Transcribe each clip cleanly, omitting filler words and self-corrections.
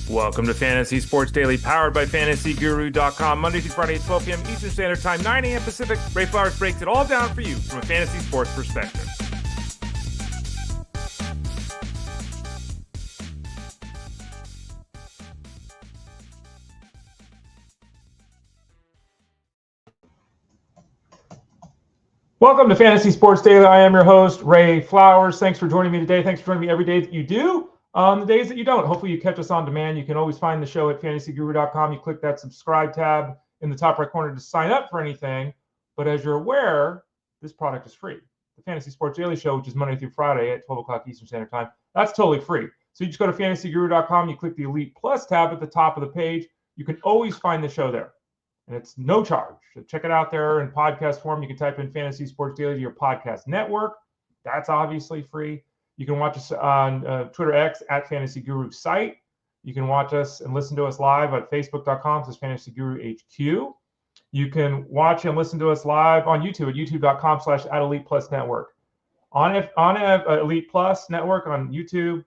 Welcome to Fantasy Sports Daily, powered by FantasyGuru.com, Monday through Friday at 12 p.m. Eastern Standard Time, 9 a.m. Pacific. Ray Flowers breaks it all down for you from a fantasy sports perspective. Welcome to Fantasy Sports Daily. I am your host, Ray Flowers. Thanks for joining me today. Thanks for joining me every day that you do. The days that you don't, hopefully you catch us on demand. You can always find the show at FantasyGuru.com. You click that subscribe tab in the top right corner to sign up for anything. But as you're aware, this product is free. The Fantasy Sports Daily Show, which is Monday through Friday at 12 o'clock Eastern Standard Time, that's totally free. So you just go to FantasyGuru.com. You click the Elite Plus tab at the top of the page. You can always find the show there. And it's no charge. So check it out there in podcast form. You can type in Fantasy Sports Daily to your podcast network. That's obviously free. You can watch us on Twitter X at Fantasy Guru site. You can watch us and listen to us live at Facebook.com/FantasyGuruHQ. You can watch and listen to us live on YouTube at YouTube.com/@ElitePlusNetwork. On Elite Plus Network on YouTube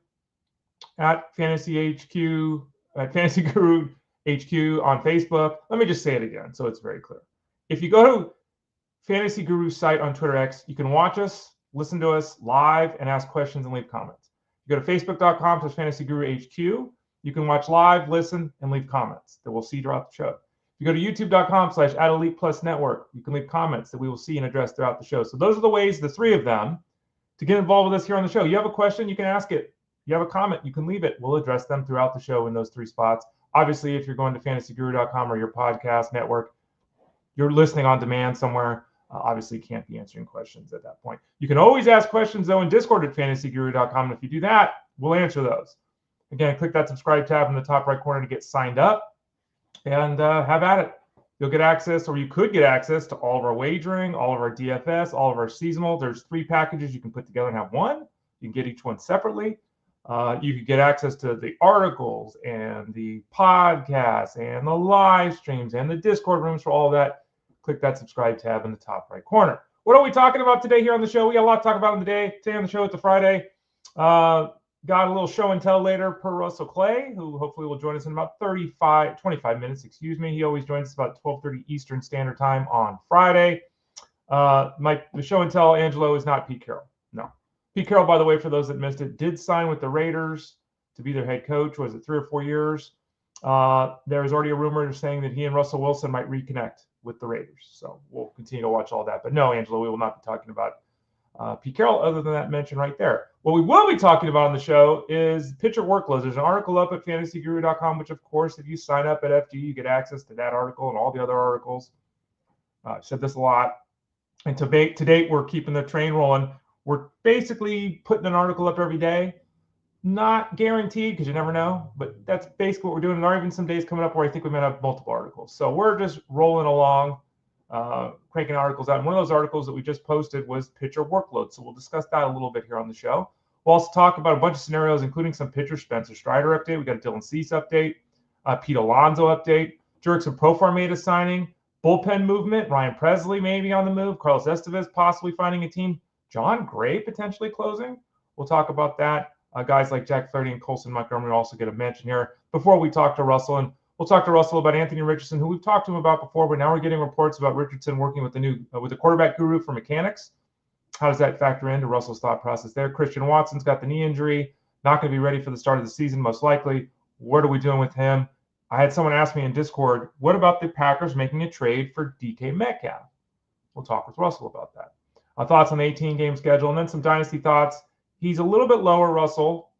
at Fantasy HQ, at Fantasy Guru HQ on Facebook. Let me just say it again so it's very clear. If you go to Fantasy Guru site on Twitter X, you can watch us, listen to us live, and ask questions and leave comments. You go to Facebook.com/FantasyGuruHQ. You can watch live, listen, and leave comments that we'll see throughout the show. If you go to YouTube.com/@ElitePlusNetwork, you can leave comments that we will see and address throughout the show. So those are the ways, the three of them, to get involved with us here on the show. You have a question, you can ask it. You have a comment, you can leave it. We'll address them throughout the show in those three spots. Obviously, if you're going to FantasyGuru.com or your podcast network, you're listening on demand somewhere. Obviously, you can't be answering questions at that point. You can always ask questions, though, in Discord at FantasyGuru.com. And if you do that, we'll answer those. Again, click that subscribe tab in the top right corner to get signed up and have at it. You'll get access, or you could get access to all of our wagering, all of our DFS, all of our seasonal. There's 3 packages you can put together and have one. You can get each one separately. You could get access to the articles and the podcasts and the live streams and the Discord rooms for all of that. Click that subscribe tab in the top right corner. What are we talking about today here on the show? We got a lot to talk about today. Today on the show, it's a Friday. Got a little show and tell later per Russell Clay, who hopefully will join us in about 25 minutes. He always joins us about 12:30 Eastern Standard Time on Friday. The show and tell, Angelo, is not Pete Carroll. No. Pete Carroll, by the way, for those that missed it, did sign with the Raiders to be their head coach. Was it 3 or 4 years? There is already a rumor saying that he and Russell Wilson might reconnect with the Raiders. So we'll continue to watch all that. But no, Angelo, we will not be talking about Pete Carroll other than that mention right there. What we will be talking about on the show is pitcher workloads. There's an article up at FantasyGuru.com, which, of course, if you sign up at FG, you get access to that article and all the other articles. I've said this a lot. And to date, we're keeping the train rolling. We're basically putting an article up every day. Not guaranteed because you never know, but that's basically what we're doing. And there are even some days coming up where I think we might have multiple articles. So we're just rolling along, cranking articles out. And one of those articles that we just posted was pitcher workload. So we'll discuss that a little bit here on the show. We'll also talk about a bunch of scenarios, including some pitcher Spencer Strider update. We got a Dylan Cease update, Pete Alonso update. Jurickson Profar made a signing. Bullpen movement. Ryan Presley maybe on the move. Carlos Estevez possibly finding a team. John Gray potentially closing. We'll talk about that. Guys like Jack Flaherty and Colson Montgomery also get a mention here before we talk to Russell. And we'll talk to Russell about Anthony Richardson, who we've talked to him about before, but now we're getting reports about Richardson working with the quarterback guru for mechanics. How does that factor into Russell's thought process there? Christian Watson's got the knee injury, not going to be ready for the start of the season, most likely. What are we doing with him? I had someone ask me in Discord, what about the Packers making a trade for DK Metcalf? We'll talk with Russell about that. Thoughts on the 18-game schedule, and then some Dynasty thoughts. He's a little bit lower, Russell,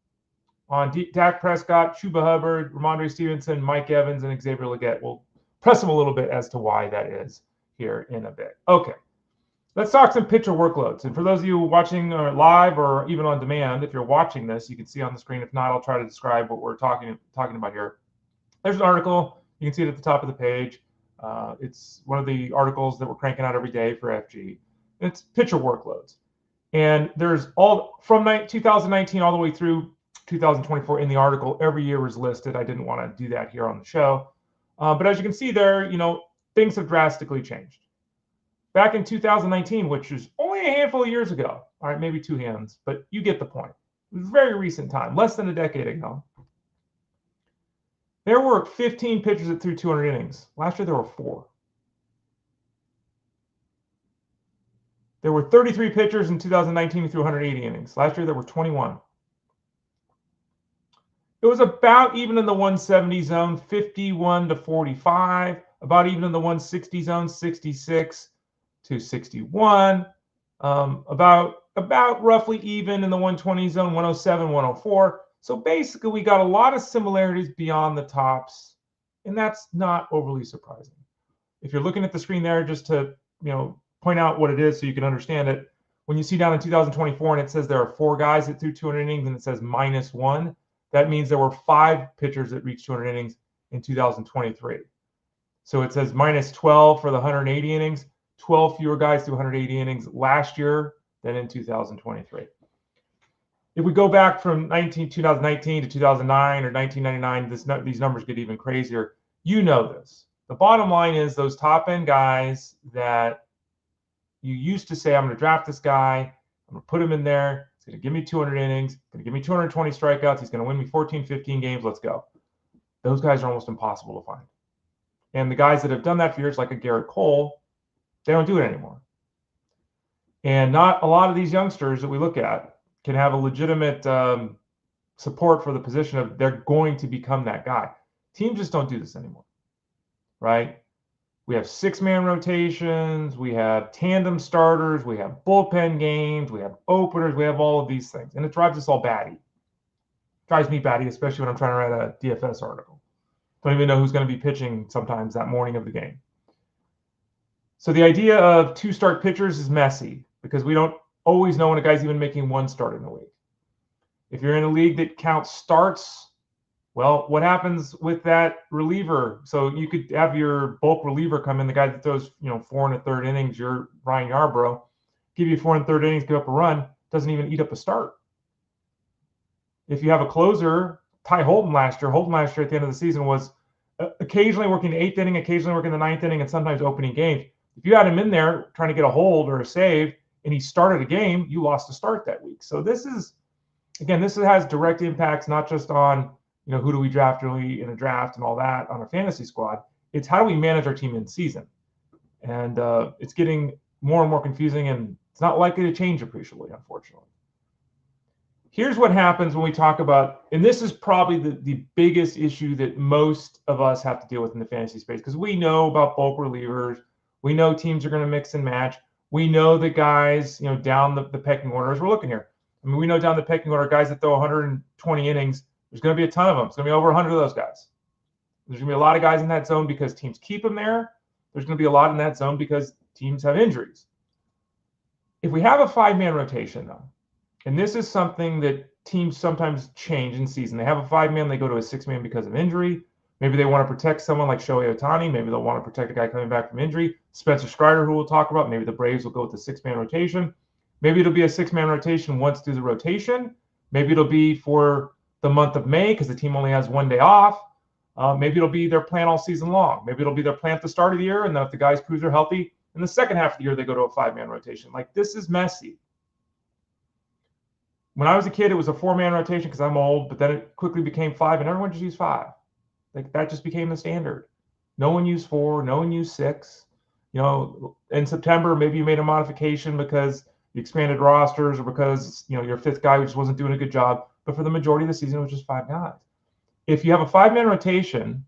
on Dak Prescott, Chuba Hubbard, Rhamondre Stevenson, Mike Evans, and Xavier Leggette. We'll press him a little bit as to why that is here in a bit. Okay, let's talk some pitcher workloads. And for those of you watching live or even on demand, if you're watching this, you can see on the screen. If not, I'll try to describe what we're talking about here. There's an article. You can see it at the top of the page. It's one of the articles that we're cranking out every day for FG. It's pitcher workloads. And there's all from 2019 all the way through 2024 in the article. Every year was listed. I didn't want to do that here on the show. But as you can see there, things have drastically changed. Back in 2019, which is only a handful of years ago, all right, maybe 2 hands, but you get the point. It was a very recent time, less than a decade ago. There were 15 pitchers that threw 200 innings. Last year, there were 4. There were 33 pitchers in 2019 who threw 180 innings. Last year, there were 21. It was about even in the 170 zone, 51 to 45. About even in the 160 zone, 66 to 61. About roughly even in the 120 zone, 107, 104. So basically, we got a lot of similarities beyond the tops, and that's not overly surprising. If you're looking at the screen there, just to point out what it is so you can understand it, when you see down in 2024 and it says there are 4 guys that threw 200 innings and it says -1, that means there were 5 pitchers that reached 200 innings in 2023. So it says -12 for the 180 innings, 12 fewer guys threw 180 innings last year than in 2023. If we go back from 2019 to 2009 or 1999, these numbers get even crazier. You know this. The bottom line is those top-end guys that you used to say, I'm going to draft this guy, I'm going to put him in there, he's going to give me 200 innings, he's going to give me 220 strikeouts, he's going to win me 14, 15 games, let's go. Those guys are almost impossible to find. And the guys that have done that for years, like a Garrett Cole, they don't do it anymore. And not a lot of these youngsters that we look at can have a legitimate support for the position of they're going to become that guy. Teams just don't do this anymore, right? We have 6-man rotations, we have tandem starters, we have bullpen games, we have openers, we have all of these things. And it drives us all batty. It drives me batty, especially when I'm trying to write a DFS article. Don't even know who's going to be pitching sometimes that morning of the game. So the idea of 2-start pitchers is messy because we don't always know when a guy's even making 1 start in a week. If you're in a league that counts starts, well, what happens with that reliever? So you could have your bulk reliever come in, the guy that throws 4 1/3 innings, your Ryan Yarbrough, give you 4 1/3 innings, give up a run, doesn't even eat up a start. If you have a closer, Ty Holton last year at the end of the season was occasionally working the 8th inning, occasionally working the 9th inning, and sometimes opening games. If you had him in there trying to get a hold or a save, and he started a game, you lost a start that week. So this has direct impacts, not just on who do we draft early in a draft and all that on our fantasy squad. It's how do we manage our team in season, and it's getting more and more confusing, and it's not likely to change appreciably, unfortunately. Here's what happens when we talk about, and this is probably the biggest issue that most of us have to deal with in the fantasy space, because we know about bulk relievers, we know teams are going to mix and match. We know that guys, down the pecking order, as we're looking here. I mean, we know down the pecking order, guys that throw 120 innings, there's going to be a ton of them. It's going to be over 100 of those guys. There's going to be a lot of guys in that zone because teams keep them there. There's going to be a lot in that zone because teams have injuries. If we have a 5-man rotation, though, and this is something that teams sometimes change in season. They have a 5-man, they go to a 6-man because of injury. Maybe they want to protect someone like Shohei Ohtani. Maybe they'll want to protect a guy coming back from injury. Spencer Strider, who we'll talk about. Maybe the Braves will go with the 6-man rotation. Maybe it'll be a 6-man rotation once through the rotation. Maybe it'll be for the month of May because the team only has 1 day off. Maybe it'll be their plan all season long. Maybe it'll be their plan at the start of the year, and then if the guys prove they're healthy, in the second half of the year, they go to a 5-man rotation. Like, this is messy. When I was a kid, it was a 4-man rotation because I'm old, but then it quickly became 5, and everyone just used 5. Like, that just became the standard. No one used 4, no one used 6. In September, maybe you made a modification because you expanded rosters or because, your 5th guy just wasn't doing a good job. But for the majority of the season, it was just 5 guys. If you have a 5-man rotation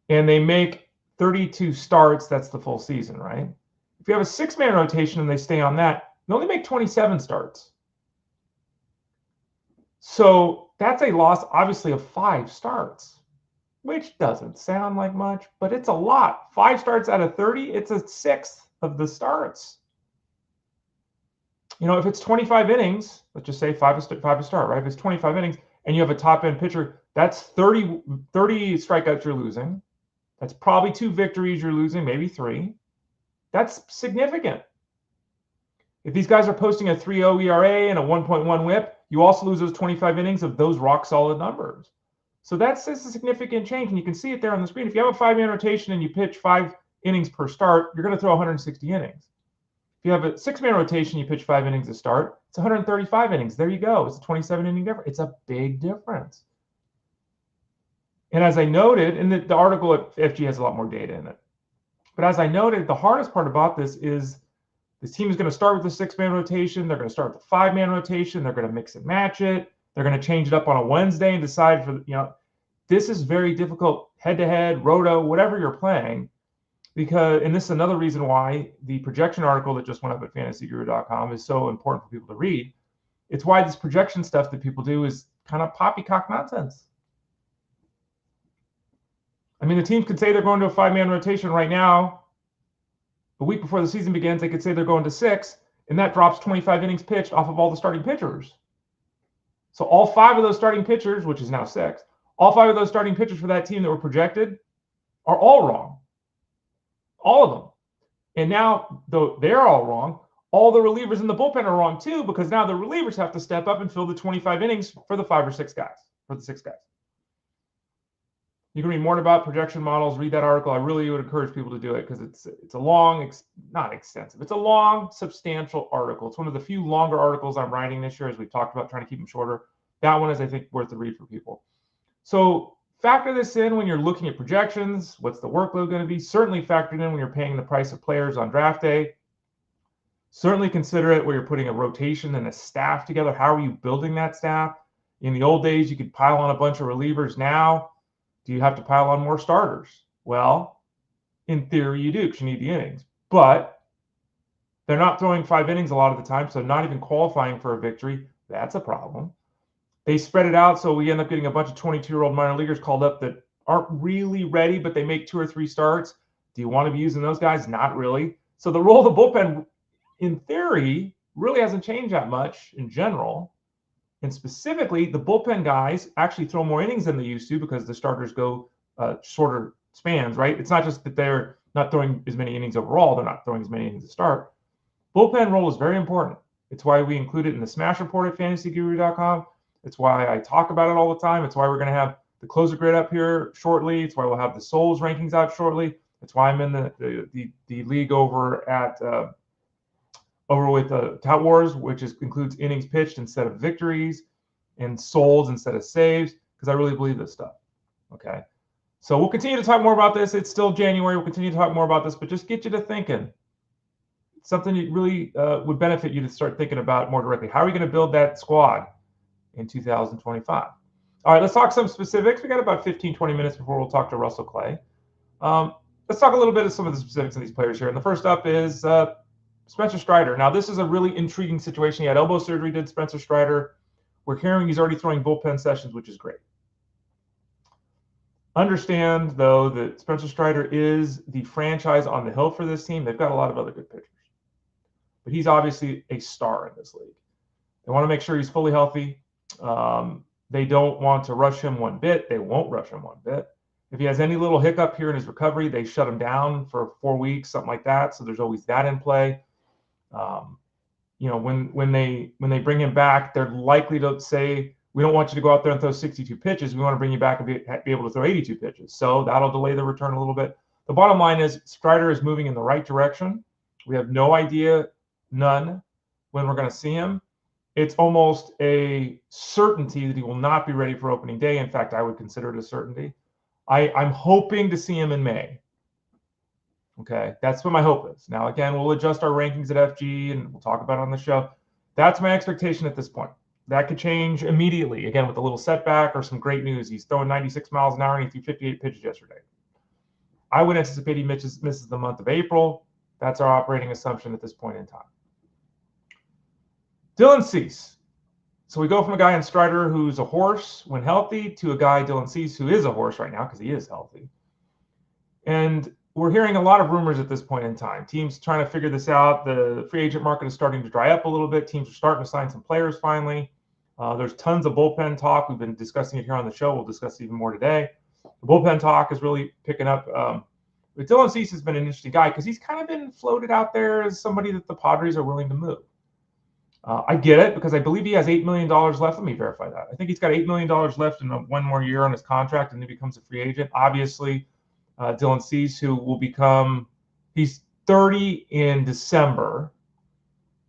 and they make 32 starts, that's the full season, right? If you have a 6-man rotation and they stay on that, they only make 27 starts. So that's a loss, obviously, of 5 starts, which doesn't sound like much, but it's a lot. 5 starts out of 30, it's a 1/6 of the starts. If it's 25 innings, let's just say 5 a start, right? If it's 25 innings and you have a top-end pitcher, that's 30 strikeouts you're losing. That's probably 2 victories you're losing, maybe 3. That's significant. If these guys are posting a 3.0 ERA and a 1.1 WHIP, you also lose those 25 innings of those rock-solid numbers. So that's a significant change, and you can see it there on the screen. If you have a 5-man rotation and you pitch 5 innings per start, you're going to throw 160 innings. If you have a 6-man rotation, you pitch 5 innings a start, it's 135 innings. There you go. It's a 27-inning difference. It's a big difference. And as I noted, and the article at FG has a lot more data in it, but as I noted, the hardest part about this is this team is going to start with the 6-man rotation. They're going to start with the 5-man rotation. They're going to mix and match it. They're going to change it up on a Wednesday and decide for, this is very difficult head-to-head, roto, whatever you're playing, because, and this is another reason why the projection article that just went up at fantasyguru.com is so important for people to read. It's why this projection stuff that people do is kind of poppycock nonsense. I mean, the teams could say they're going to a 5-man rotation right now. A week before the season begins, they could say they're going to 6, and that drops 25 innings pitched off of all the starting pitchers. So all 5 of those starting pitchers, which is now 6, all 5 of those starting pitchers for that team that were projected are all wrong. All of them. And now, though they're all wrong, all the relievers in the bullpen are wrong too, because now the relievers have to step up and fill the 25 innings for the 5 or 6 guys, for the 6 guys. You can read more about projection models, read that article. I really would encourage people to do it because it's a long, not extensive, it's a long, substantial article. It's one of the few longer articles I'm writing this year, as we've talked about trying to keep them shorter. That one is, I think, worth the read for people. So factor this in when you're looking at projections. What's the workload going to be? Certainly factor it in when you're paying the price of players on draft day. Certainly consider it where you're putting a rotation and a staff together. How are you building that staff? In the old days, you could pile on a bunch of relievers. Now, do you have to pile on more starters? Well, in theory, you do because you need the innings. But they're not throwing 5 innings a lot of the time, so not even qualifying for a victory. That's a problem. They spread it out, so we end up getting a bunch of 22-year-old minor leaguers called up that aren't really ready, but they make 2 or 3 starts. Do you want to be using those guys? Not really. So the role of the bullpen, in theory, really hasn't changed that much in general. And specifically, the bullpen guys actually throw more innings than they used to because the starters go shorter spans, right? It's not just that they're not throwing as many innings overall. They're not throwing as many innings to start. Bullpen role is very important. It's why we include it in the Smash Report at fantasyguru.com. It's why I talk about it all the time. It's why we're going to have the closer grid up here shortly. It's why we'll have the Souls rankings out shortly. It's why I'm in the league over at with Tout Wars, which includes innings pitched instead of victories and Souls instead of saves, because I really believe this stuff. Okay, so we'll continue to talk more about this. It's still January. We'll continue to talk more about this, but just get you to thinking. It's something that really would benefit you to start thinking about more directly. How are we going to build that squad in 2025? All right, let's talk some specifics. We got about 15, 20 minutes before we'll talk to Russell Clay. Let's talk a little bit of some of the specifics of these players here. And the first up is Spencer Strider. Now, this is a really intriguing situation. He had elbow surgery, did Spencer Strider. We're hearing he's already throwing bullpen sessions, which is great. Understand, though, that Spencer Strider is the franchise on the hill for this team. They've got a lot of other good pitchers. But he's obviously a star in this league. They want to make sure he's fully healthy. They don't want to rush him one bit. They won't rush him one bit. If he has any little hiccup here in his recovery, they shut him down for 4 weeks, something like that. So there's always that in play. When they bring him back, they're likely to say, we don't want you to go out there and throw 62 pitches. We want to bring you back and be able to throw 82 pitches. So that'll delay the return a little bit. The bottom line is Strider is moving in the right direction. We have no idea, none, when we're going to see him. It's almost a certainty that he will not be ready for opening day. In fact, I would consider it a certainty. I'm hoping to see him in May. Okay, that's what my hope is. Now, again, we'll adjust our rankings at FG, and we'll talk about it on the show. That's my expectation at this point. That could change immediately, again, with a little setback or some great news. He's throwing 96 miles an hour, and he threw 58 pitches yesterday. I would anticipate he misses the month of April. That's our operating assumption at this point in time. Dylan Cease. So we go from a guy in Strider who's a horse when healthy to a guy, Dylan Cease, who is a horse right now because he is healthy. And we're hearing a lot of rumors at this point in time. Teams trying to figure this out. The free agent market is starting to dry up a little bit. Teams are starting to sign some players finally. There's tons of bullpen talk. We've been discussing it here on the show. We'll discuss it even more today. The bullpen talk is really picking up. But Dylan Cease has been an interesting guy because he's kind of been floated out there as somebody that the Padres are willing to move. I get it because I believe he has $8 million left. Let me verify that. I think he's got $8 million left in one more year on his contract, and he becomes a free agent. Obviously, Dylan Cease, who will become, he's 30 in December.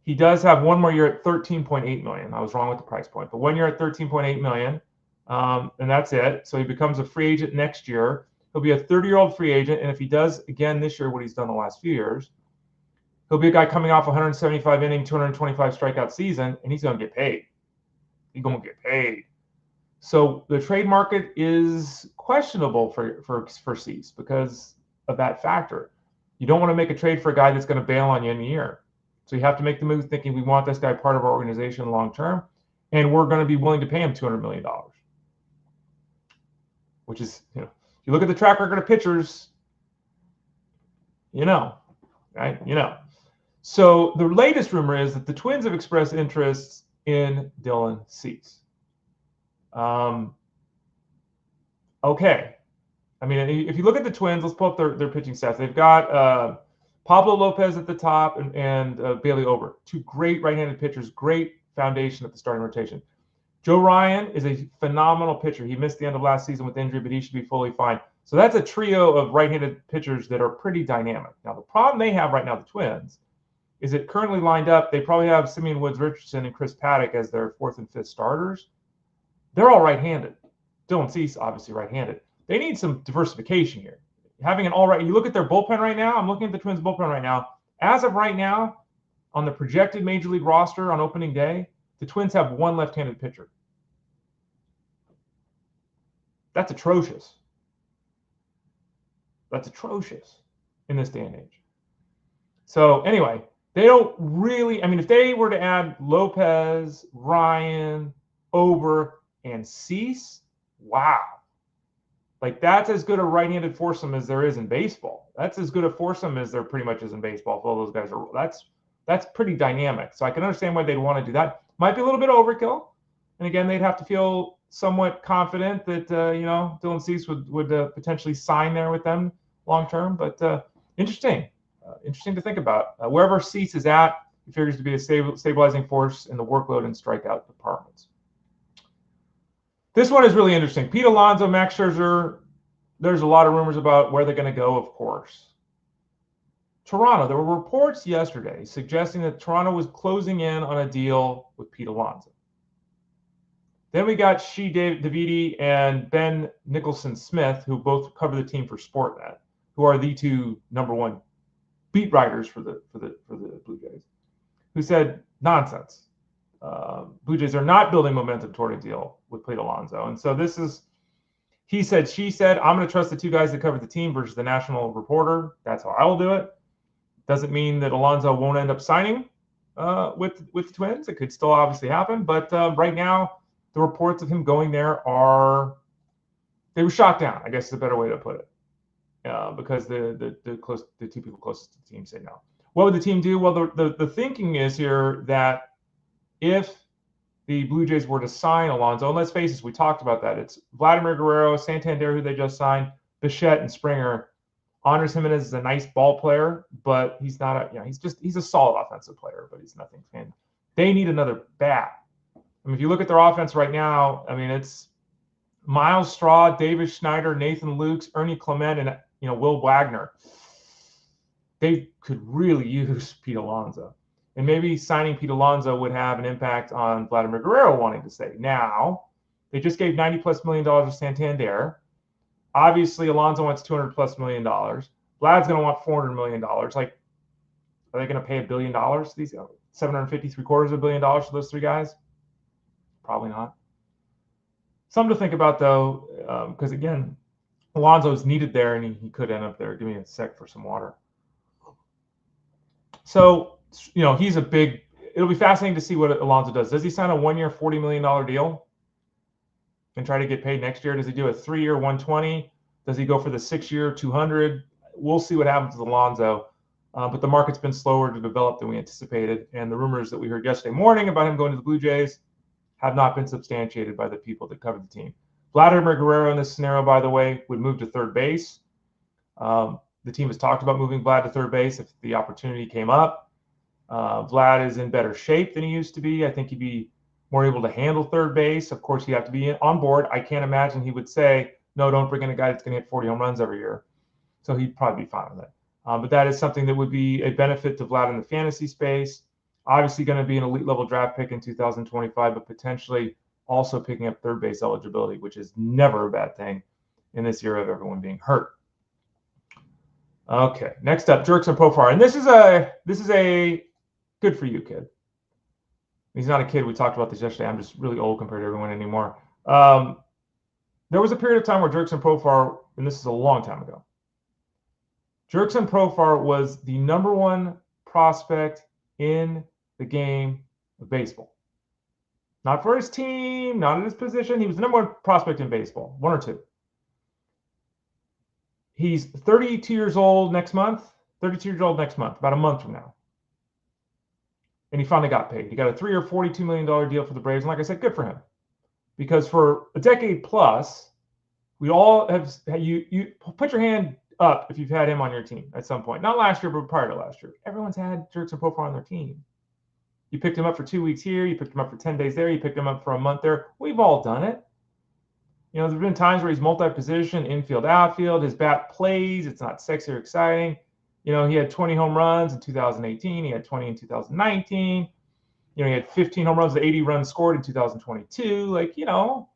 He does have one more year at $13.8 million. I was wrong with the price point, but 1 year at $13.8 million. And that's it. So he becomes a free agent next year. He'll be a 30-year-old free agent, and if he does again this year what he's done the last few years, he'll be a guy coming off 175 inning, 225 strikeout season, and he's going to get paid. He's going to get paid. So the trade market is questionable for Cease because of that factor. You don't want to make a trade for a guy that's going to bail on you in a year. So you have to make the move thinking we want this guy part of our organization long term, and we're going to be willing to pay him $200 million. Which is, if you look at the track record of pitchers, right? So the latest rumor is that the Twins have expressed interest in Dylan Cease. Okay. I mean, if you look at the Twins, let's pull up their pitching stats. They've got Pablo Lopez at the top and Bailey Ober. Two great right-handed pitchers, great foundation at the starting rotation. Joe Ryan is a phenomenal pitcher. He missed the end of last season with injury, but he should be fully fine. So that's a trio of right-handed pitchers that are pretty dynamic. Now, the problem they have right now, the Twins, is it currently lined up, they probably have Simeon Woods Richardson and Chris Paddock as their fourth and fifth starters. They're all right-handed. Dylan Cease, obviously right-handed. They need some diversification here. Having an all-right, you look at their bullpen right now, I'm looking at the Twins bullpen right now. As of right now, on the projected Major League roster on opening day, the Twins have one left-handed pitcher. That's atrocious. That's atrocious in this day and age. So anyway, they don't really, I mean, if they were to add Lopez, Ryan, Ober, and Cease, wow. Like that's as good a right-handed foursome as there is in baseball. That's as good a foursome as there pretty much is in baseball. If all those guys are, that's pretty dynamic. So I can understand why they'd want to do that. Might be a little bit overkill. And again, they'd have to feel somewhat confident that, Dylan Cease would potentially sign there with them long term. But interesting to think about. Wherever Cease is at, he figures to be a stabilizing force in the workload and strikeout departments. This one is really interesting. Pete Alonso, Max Scherzer, there's a lot of rumors about where they're going to go, of course. Toronto, there were reports yesterday suggesting that Toronto was closing in on a deal with Pete Alonso. Then we got Shea Davidi and Ben Nicholson-Smith, who both cover the team for Sportnet, who are the two number one beat writers for the Blue Jays, who said nonsense. Blue Jays are not building momentum toward a deal with Pete Alonso. And so this is, he said, she said, I'm going to trust the two guys that cover the team versus the national reporter. That's how I will do it. Doesn't mean that Alonso won't end up signing with the Twins. It could still obviously happen. But right now, the reports of him going there they were shot down, I guess is a better way to put it. Because the two people closest to the team say no. What would the team do? Well, the thinking is here that if the Blue Jays were to sign Alonso, and let's face it, we talked about that. It's Vladimir Guerrero, Santander, who they just signed, Bichette, and Springer. Andres Jimenez is a nice ball player, but he's not he's a solid offensive player, but he's nothing fan. They need another bat. I mean, if you look at their offense right now, I mean, it's Miles Straw, David Schneider, Nathan Lukes, Ernie Clement, and Will Wagner. They could really use Pete Alonso. And maybe signing Pete Alonso would have an impact on Vladimir Guerrero wanting to stay. Now, they just gave $90+ million to Santander. Obviously, Alonso wants $200+ million. Vlad's going to want $400 million. Like, are they going to pay $1 billion to these 750, $750 million for those three guys? Probably not. Something to think about, though, because, again, Alonso's needed there, and he could end up there. Give me a sec for some water. So, he's a big – it'll be fascinating to see what Alonso does. Does he sign a one-year, $40 million deal and try to get paid next year? Does he do a 3-year, $120? Does he go for the 6-year, $200? We'll see what happens with Alonso. But the market's been slower to develop than we anticipated, and the rumors that we heard yesterday morning about him going to the Blue Jays have not been substantiated by the people that cover the team. Vladimir Guerrero in this scenario, by the way, would move to third base. The team has talked about moving Vlad to third base if the opportunity came up. Vlad is in better shape than he used to be. I think he'd be more able to handle third base. Of course, he'd have to be on board. I can't imagine he would say, no, don't bring in a guy that's going to hit 40 home runs every year. So he'd probably be fine with it. But that is something that would be a benefit to Vlad in the fantasy space. Obviously going to be an elite level draft pick in 2025, but potentially also picking up third base eligibility, which is never a bad thing in this era of everyone being hurt. Okay, next up, Jurickson Profar, and this is a good for you kid. He's not a kid. We talked about this yesterday. I'm just really old compared to everyone anymore. There was a period of time where Jurickson Profar, and this is a long time ago, Jurickson Profar was the #1 prospect in the game of baseball. Not for his team, not in his position. He was the #1 prospect in baseball, 1 or 2. He's 32 years old next month. 32 years old next month, about a month from now. And he finally got paid. He got a 3 or $42 million deal for the Braves. And like I said, good for him. Because for a decade plus, we all have, you put your hand up if you've had him on your team at some point. Not last year, but prior to last year. Everyone's had Jurickson Profar on their team. You picked him up for 2 weeks here. You picked him up for 10 days there. You picked him up for a month there. We've all done it. You know, there's been times where he's multi-position, infield, outfield. His bat plays. It's not sexy or exciting. You know, he had 20 home runs in 2018. He had 20 in 2019. You know, he had 15 home runs, 80 runs scored in 2022. Like, you know,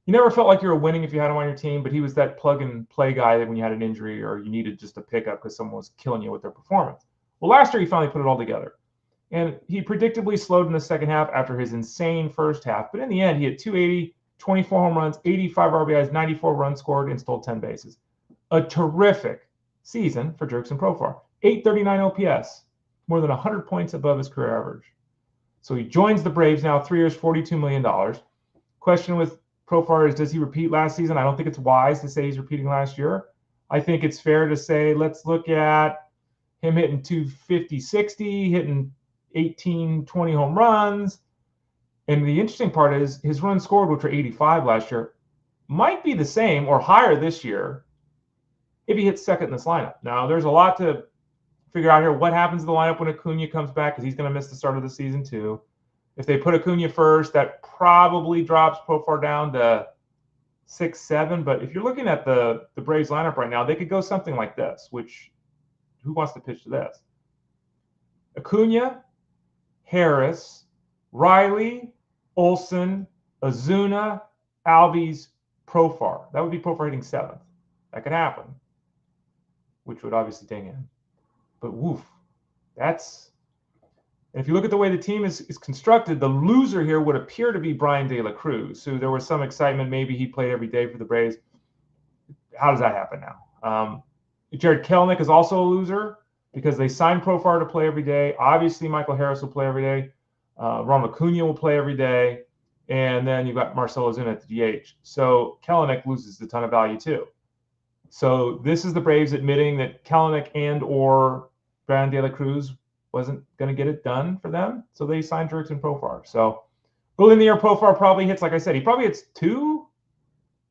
you never felt like you were winning if you had him on your team, but he was that plug-and-play guy that when you had an injury or you needed just a pickup because someone was killing you with their performance. Well, last year he finally put it all together. And he predictably slowed in the second half after his insane first half. But in the end, he had 280, 24 home runs, 85 RBIs, 94 runs scored, and stole 10 bases. A terrific season for Jurickson Profar. 839 OPS, more than 100 points above his career average. So he joins the Braves now, 3 years, $42 million. Question with Profar is, does he repeat last season? I don't think it's wise to say he's repeating last year. I think it's fair to say, let's look at him hitting 250, 60, hitting 18, 20 home runs. And the interesting part is his runs scored, which were 85 last year, might be the same or higher this year if he hits second in this lineup. Now, there's a lot to figure out here. What happens to the lineup when Acuna comes back? Because he's going to miss the start of the season too. If they put Acuna first, that probably drops Profar down to 6, 7. But if you're looking at the Braves lineup right now, they could go something like this, which who wants to pitch to this? Acuna, Harris, Riley, Olson, Ozuna, Albies, Profar. That would be Profar hitting 7th. That could happen, which would obviously ding him. But woof, that's... And if you look at the way the team is constructed, the loser here would appear to be Bryan De La Cruz. So there was some excitement. Maybe he played every day for the Braves. How does that happen now? Jared Kelenic is also a loser because they signed Profar to play every day. Obviously, Michael Harris will play every day. Ronald Acuna will play every day. And then you've got Marcell Ozuna at the DH. So Kelenic loses a ton of value too. So this is the Braves admitting that Kelenic and or Bryan De La Cruz wasn't going to get it done for them. So they signed Jurickson Profar. So early in the year, Profar probably hits, like I said, he probably hits 2.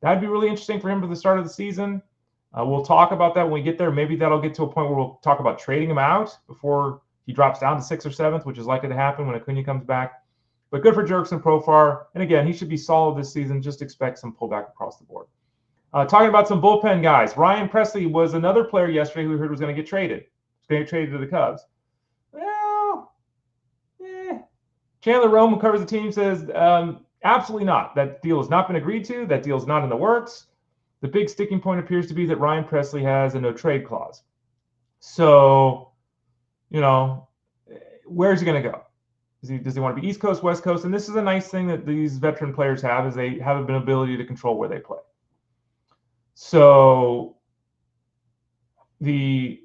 That'd be really interesting for him for the start of the season. We'll talk about that when we get there. Maybe that'll get to a point where we'll talk about trading him out before he drops down to 6th or 7th, which is likely to happen when Acuna comes back. But good for Jurickson Profar. And again, he should be solid this season. Just expect some pullback across the board. Talking about some bullpen guys. Ryan Pressly was another player yesterday who we heard was going to get traded. He's going to get traded to the Cubs. Well, Chandler Rome, who covers the team, says absolutely not. That deal has not been agreed to. That deal is not in the works. The big sticking point appears to be that Ryan Pressly has a no-trade clause. So, you know, where's he going to go? Does he want to be East Coast, West Coast? And this is a nice thing that these veteran players have, is they have an ability to control where they play. So the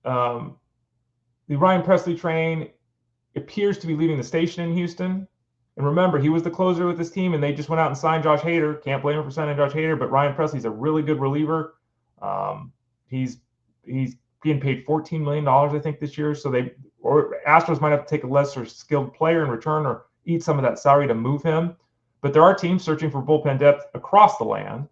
Ryan Pressly train appears to be leaving the station in Houston. And remember, he was the closer with this team, and they just went out and signed Josh Hader. Can't blame him for signing Josh Hader, but Ryan Pressly's a really good reliever. He's being paid $14 million, I think, this year. So Astros might have to take a lesser skilled player in return or eat some of that salary to move him. But there are teams searching for bullpen depth across the land.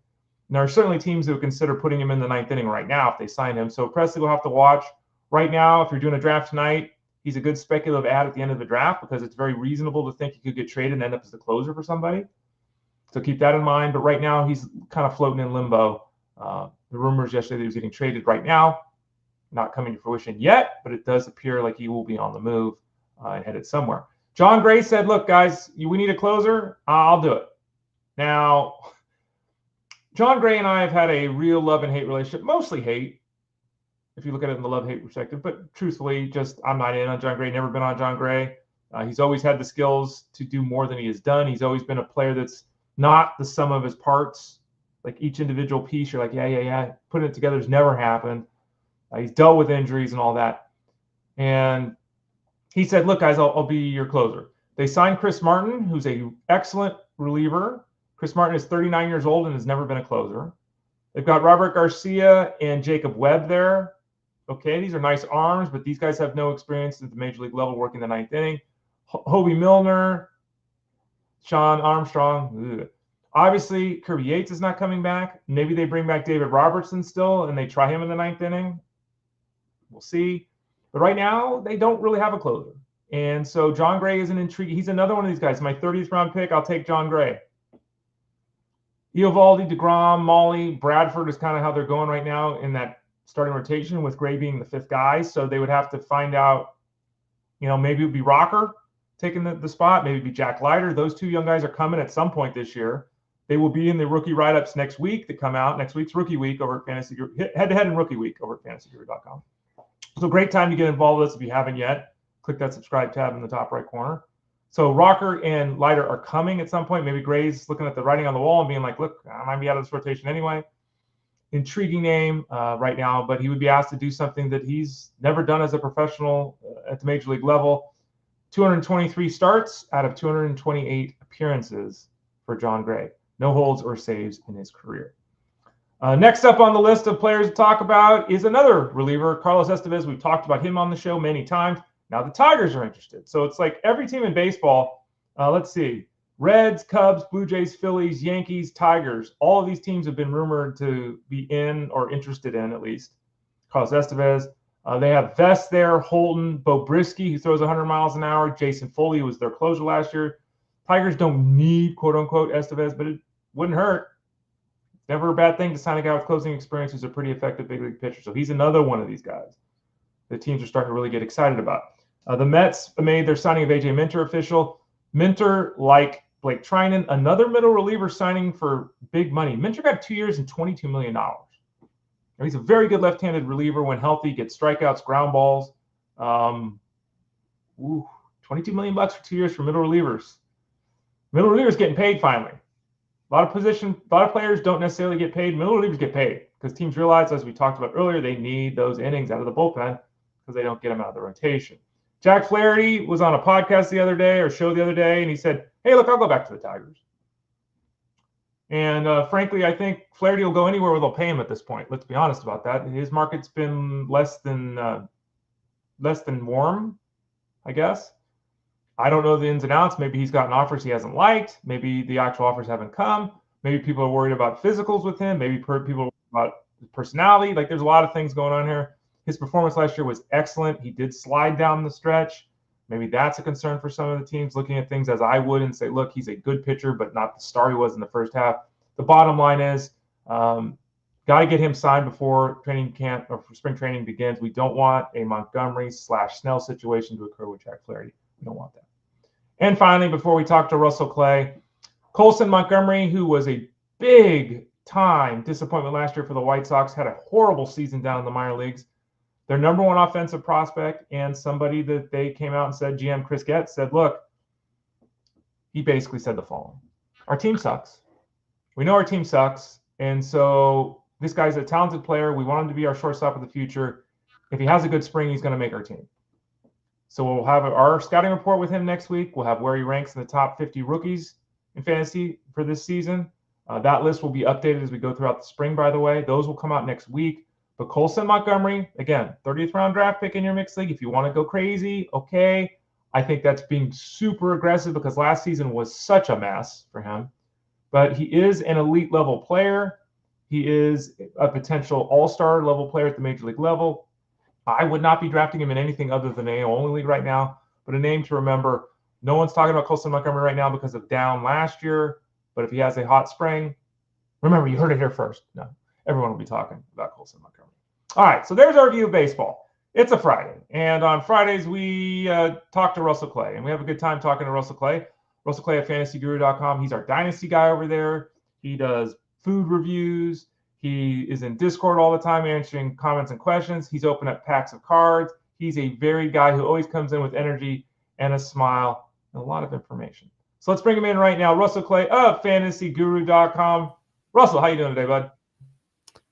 And there are certainly teams who would consider putting him in the 9th inning right now if they sign him. So Pressly will have to watch. Right now, if you're doing a draft tonight, he's a good speculative add at the end of the draft because it's very reasonable to think he could get traded and end up as the closer for somebody. So keep that in mind. But right now, he's kind of floating in limbo. The rumors yesterday that he was getting traded right now, not coming to fruition yet, but it does appear like he will be on the move and headed somewhere. John Gray said, look, guys, we need a closer. I'll do it. Now, John Gray and I have had a real love and hate relationship, mostly hate, if you look at it in the love-hate perspective. But truthfully, just I'm not in on John Gray, never been on John Gray. He's always had the skills to do more than he has done. He's always been a player that's not the sum of his parts. Like each individual piece, you're like, yeah. Putting it together has never happened. He's dealt with injuries and all that. And he said, look, guys, I'll be your closer. They signed Chris Martin, who's an excellent reliever. Chris Martin is 39 years old and has never been a closer. They've got Robert Garcia and Jacob Webb there. Okay, these are nice arms, but these guys have no experience at the major league level working the ninth inning. Hobie Milner, Sean Armstrong. Ugh. Obviously, Kirby Yates is not coming back. Maybe they bring back David Robertson still, and they try him in the ninth inning. We'll see. But right now, they don't really have a closer. And so John Gray is an intriguing. He's another one of these guys. My 30th round pick, I'll take John Gray. Eovaldi, DeGrom, Molly, Bradford is kind of how they're going right now in that starting rotation, with Gray being the fifth guy. So they would have to find out, maybe it would be Rocker taking the spot. Maybe it'd be Jack Leiter. Those two young guys are coming at some point this year. They will be in the rookie write-ups next week that come out. Next week's rookie week over at Fantasy head-to-head and rookie week over at fantasyguru.com. So great time to get involved with us if you haven't yet. Click that subscribe tab in the top right corner. So Rocker and Leiter are coming at some point. Maybe Gray's looking at the writing on the wall and being like, look, I might be out of this rotation anyway. Intriguing name right now, but he would be asked to do something that he's never done as a professional at the major league level. 223 starts out of 228 appearances for John Gray. No holds or saves in his career. Next up on the list of players to talk about is another reliever, Carlos Estevez. We've talked about him on the show many times. Now the Tigers are interested. So it's like every team in baseball, let's see, Reds, Cubs, Blue Jays, Phillies, Yankees, Tigers. All of these teams have been rumored to be in or interested in, at least, Carlos Estevez. They have Vest there, Holton, Bo Brisky, who throws 100 miles an hour. Jason Foley was their closer last year. Tigers don't need, quote-unquote, Estevez, but it wouldn't hurt. It's never a bad thing to sign a guy with closing experience who's a pretty effective big league pitcher. So he's another one of these guys the teams are starting to really get excited about. The Mets made their signing of A.J. Minter official. Minter, like Blake Trinan, another middle reliever signing for big money. Minter got 2 years and $22 million. He's a very good left-handed reliever when healthy, gets strikeouts, ground balls. $22 million for 2 years for middle relievers. Middle relievers getting paid finally. A lot of players don't necessarily get paid. Middle relievers get paid because teams realize, as we talked about earlier, they need those innings out of the bullpen because they don't get them out of the rotation. Jack Flaherty was on a podcast the other day, and he said, hey, look, I'll go back to the Tigers. And frankly, I think Flaherty will go anywhere where they'll pay him at this point. Let's be honest about that. His market's been less than warm, I guess. I don't know the ins and outs. Maybe he's gotten offers he hasn't liked. Maybe the actual offers haven't come. Maybe people are worried about physicals with him. Maybe people are worried about his personality. Like, there's a lot of things going on here. His performance last year was excellent. He did slide down the stretch. Maybe that's a concern for some of the teams looking at things as I would and say, look, he's a good pitcher, but not the star he was in the first half. The bottom line is got to get him signed before training camp or spring training begins. We don't want a Montgomery/Snell situation to occur with Jack Flaherty. We don't want that. And finally, before we talk to Russell Clay, Colson Montgomery, who was a big-time disappointment last year for the White Sox, had a horrible season down in the minor leagues. Their number one offensive prospect and somebody that they came out and said, GM Chris Getz said, look, he basically said the following. Our team sucks. We know our team sucks. And so this guy's a talented player. We want him to be our shortstop of the future. If he has a good spring, he's going to make our team. So we'll have our scouting report with him next week. We'll have where he ranks in the top 50 rookies in fantasy for this season. That list will be updated as we go throughout the spring, by the way. Those will come out next week. But Colson Montgomery, again, 30th round draft pick in your mixed league. If you want to go crazy, okay. I think that's being super aggressive because last season was such a mess for him. But he is an elite level player. He is a potential all-star level player at the major league level. I would not be drafting him in anything other than an AL-only league right now. But a name to remember, no one's talking about Colson Montgomery right now because of down last year. But if he has a hot spring, remember, you heard it here first. No, everyone will be talking about Colson Montgomery. All right, so there's our view of baseball. It's a Friday, and on Fridays we talk to Russell Clay, and we have a good time talking to Russell Clay. Russell Clay at fantasyguru.com. He's our Dynasty guy over there. He does food reviews. He is in Discord all the time answering comments and questions. He's opened up packs of cards. He's a varied guy who always comes in with energy and a smile and a lot of information. So let's bring him in right now. Russell Clay of fantasyguru.com. Russell, how you doing today, bud?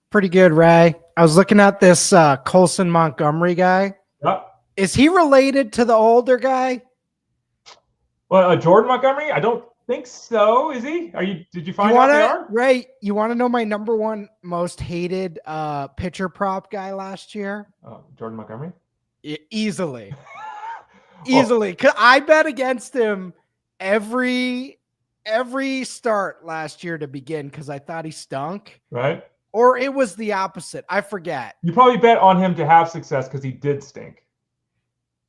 Pretty good, Ray. I was looking at this Colson Montgomery guy. Yep. Is he related to the older guy? Well, Jordan Montgomery? I don't think so. Is he? Did you find out they are? Ray, you want to know my number one most hated pitcher prop guy last year? Jordan Montgomery? Easily. Easily. Cause I bet against him every start last year to begin because I thought he stunk. Right. Or it was the opposite. I forget. You probably bet on him to have success because he did stink.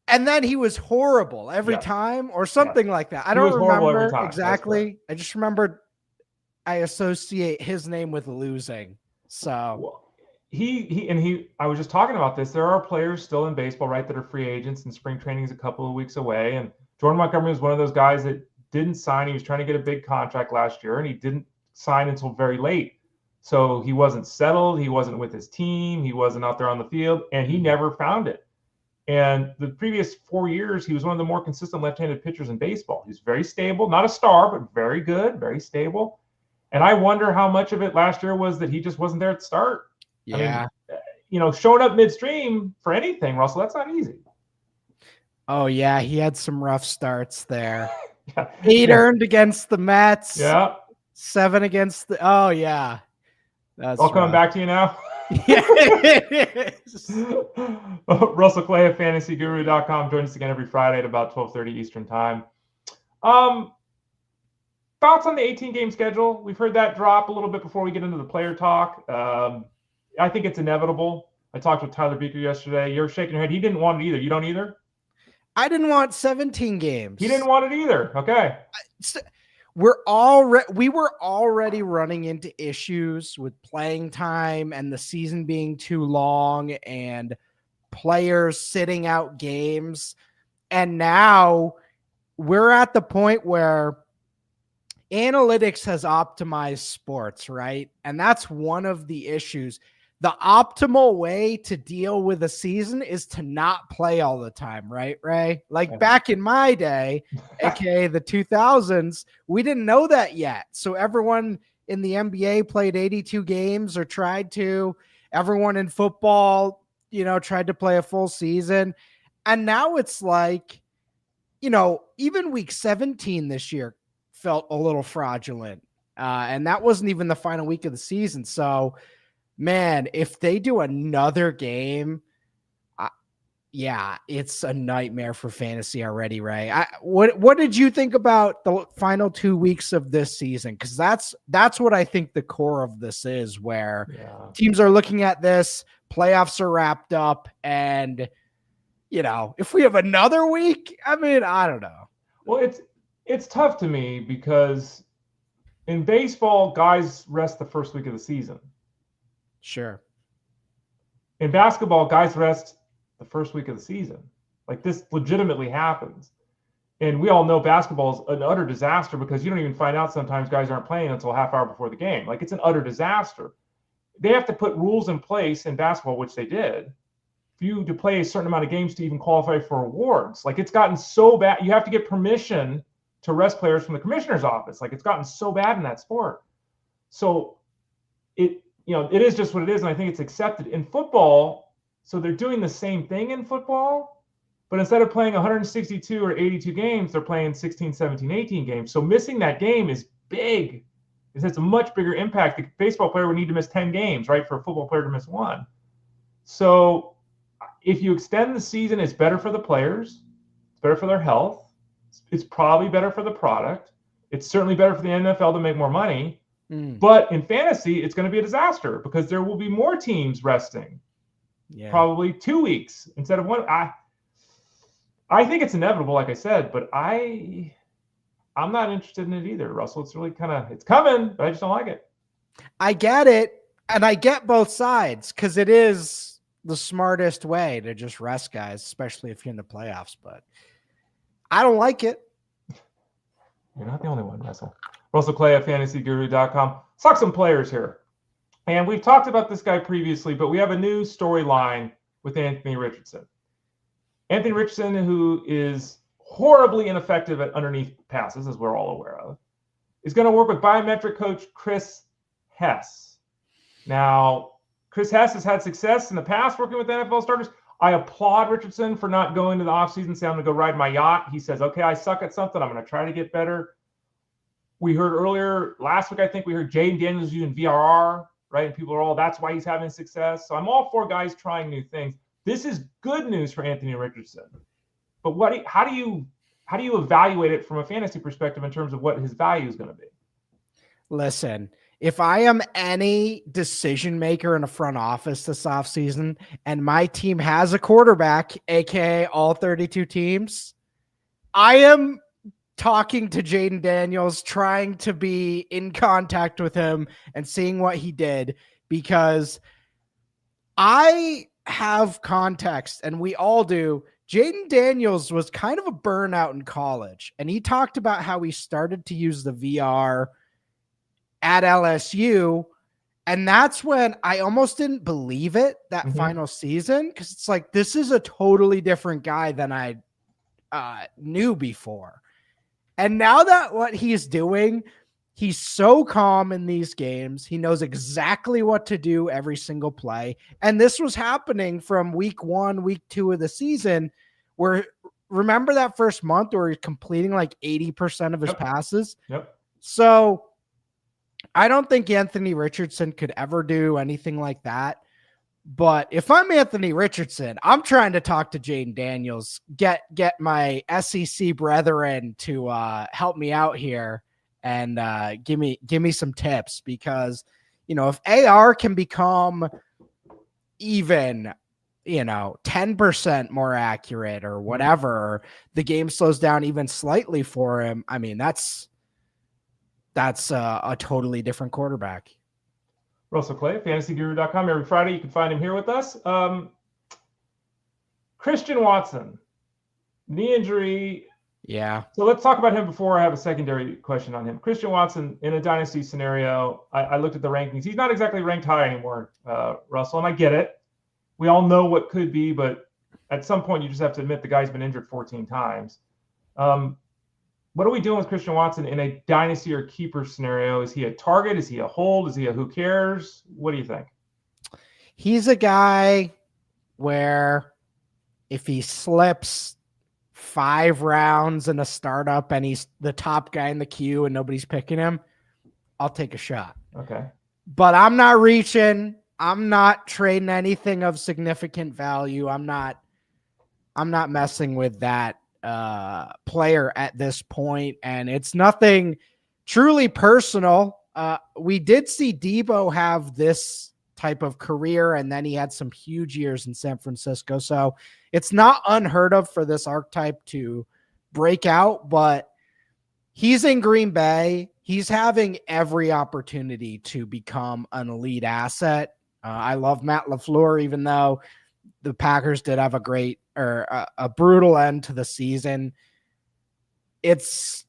And then he was horrible every time or something like that. I don't remember exactly. I just remembered I associate his name with losing. So well, I was just talking about this. There are players still in baseball, right, that are free agents, and spring training is a couple of weeks away. And Jordan Montgomery was one of those guys that didn't sign. He was trying to get a big contract last year, and he didn't sign until very late. So he wasn't settled. He wasn't with his team. He wasn't out there on the field, and he never found it. And the previous 4 years, he was one of the more consistent left-handed pitchers in baseball. He's very stable, not a star, but very good, very stable. And I wonder how much of it last year was that he just wasn't there at the start. Yeah. I mean, showing up midstream for anything, Russell, that's not easy. Oh, yeah. He had some rough starts there. 8 earned against the Mets. Yeah. 7 against the – oh, yeah. That's all coming back to you now. Yeah, it is. Russell Clay at fantasyguru.com. Join us again every Friday at about 12:30 Eastern time. Thoughts on the 18-game schedule? We've heard that drop a little bit before we get into the player talk. I think it's inevitable. I talked with Tyler Beaker yesterday. You're shaking your head. He didn't want it either. You don't either? I didn't want 17 games. He didn't want it either. Okay. We were already running into issues with playing time and the season being too long and players sitting out games. And now we're at the point where analytics has optimized sports, right? And that's one of the issues. The optimal way to deal with a season is to not play all the time, right, Ray? Like back in my day, aka the 2000s, we didn't know that yet. So everyone in the NBA played 82 games or tried to. Everyone in football, tried to play a full season. And now it's like, even week 17 this year felt a little fraudulent. And that wasn't even the final week of the season. So, man, if they do another game, it's a nightmare for fantasy already, Ray. What did you think about the final 2 weeks of this season? Because that's what I think the core of this is, where teams are looking at this, playoffs are wrapped up, and if we have another week, I mean, I don't know. Well, it's tough to me because in baseball, guys rest the first week of the season. Sure. In basketball, guys rest the first week of the season. Like, this legitimately happens. And we all know basketball is an utter disaster because you don't even find out sometimes guys aren't playing until a half hour before the game. Like, it's an utter disaster. They have to put rules in place in basketball, which they did, for you to play a certain amount of games to even qualify for awards. Like, it's gotten so bad. You have to get permission to rest players from the commissioner's office. Like, it's gotten so bad in that sport. So it is just what it is, and I think it's accepted. In football, so they're doing the same thing in football, but instead of playing 162 or 82 games, they're playing 16, 17, 18 games. So missing that game is big. It's a much bigger impact. The baseball player would need to miss 10 games, right, for a football player to miss 1. So if you extend the season, it's better for the players. It's better for their health. It's probably better for the product. It's certainly better for the NFL to make more money. But in fantasy, it's going to be a disaster because there will be more teams resting. Probably 2 weeks instead of 1. I think it's inevitable, like I said, but I'm not interested in it either, Russell. It's really it's coming, but I just don't like it. I get it, and I get both sides because it is the smartest way to just rest guys, especially if you're in the playoffs. But I don't like it. You're not the only one, Russell. Russell Clay at fantasyguru.com. Let's talk some players here. And we've talked about this guy previously, but we have a new storyline with Anthony Richardson. Anthony Richardson, who is horribly ineffective at underneath passes, as we're all aware of, is going to work with biometric coach Chris Hess. Now, Chris Hess has had success in the past working with NFL starters. I applaud Richardson for not going to the offseason, saying I'm going to go ride my yacht. He says, okay, I suck at something. I'm going to try to get better. We heard earlier, last week, I think we heard Jaden Daniels using VRR, right? And people are all, that's why he's having success. So I'm all for guys trying new things. This is good news for Anthony Richardson. But how do you evaluate it from a fantasy perspective in terms of what his value is going to be? Listen, if I am any decision maker in a front office this offseason and my team has a quarterback, aka all 32 teams, I am talking to Jaden Daniels, trying to be in contact with him and seeing what he did, because I have context, and we all do. Jaden Daniels was kind of a burnout in college, and he talked about how he started to use the VR at LSU, and that's when I almost didn't believe it that final season, because it's like, this is a totally different guy than I knew before. And now that what he's doing, he's so calm in these games. He knows exactly what to do every single play. And this was happening from week 1, week 2 of the season, where remember that first month where he's completing like 80% of his passes? Yep. So I don't think Anthony Richardson could ever do anything like that. But if I'm Anthony Richardson, I'm trying to talk to Jaden Daniels, get my SEC brethren to help me out here and give me some tips, because, if AR can become even, 10% more accurate or whatever, the game slows down even slightly for him. I mean, that's a totally different quarterback. Russell Clay, fantasyguru.com. Every Friday, you can find him here with us. Christian Watson, knee injury. Yeah. So let's talk about him before I have a secondary question on him. Christian Watson, in a dynasty scenario, I looked at the rankings. He's not exactly ranked high anymore, Russell, and I get it. We all know what could be, but at some point, you just have to admit the guy's been injured 14 times. What are we doing with Christian Watson in a dynasty or keeper scenario? Is he a target? Is he a hold? Is he a who cares? What do you think? He's a guy where if he slips 5 rounds in a startup and he's the top guy in the queue and nobody's picking him, I'll take a shot. Okay. But I'm not reaching. I'm not trading anything of significant value. I'm not messing with that player at this point, and it's nothing truly personal. We did see Debo have this type of career, and then he had some huge years in San Francisco, so it's not unheard of for this archetype to break out. But he's in Green Bay. He's having every opportunity to become an elite asset. I love Matt LaFleur, even though the Packers did have a brutal end to the season. It's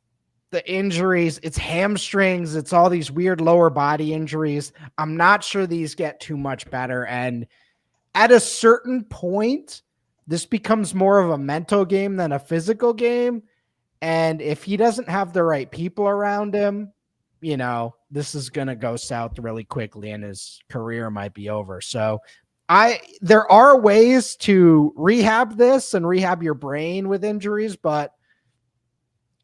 the injuries, it's hamstrings, it's all these weird lower body injuries. I'm not sure these get too much better. And at a certain point, this becomes more of a mental game than a physical game. And if he doesn't have the right people around him, this is going to go south really quickly and his career might be over. So there are ways to rehab this and rehab your brain with injuries, but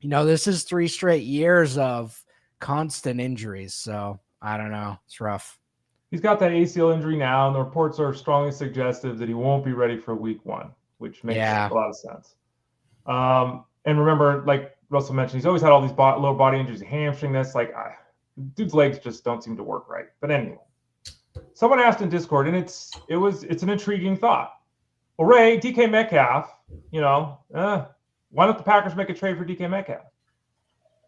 this is 3 straight years of constant injuries. So I don't know. It's rough. He's got that ACL injury now, and the reports are strongly suggestive that he won't be ready for week 1, which makes a lot of sense. And remember, like Russell mentioned, he's always had all these lower body injuries, hamstring this. Dude's legs just don't seem to work right. But anyway. Someone asked in Discord, and it's an intriguing thought. Well, Ray, DK Metcalf, why don't the Packers make a trade for DK Metcalf?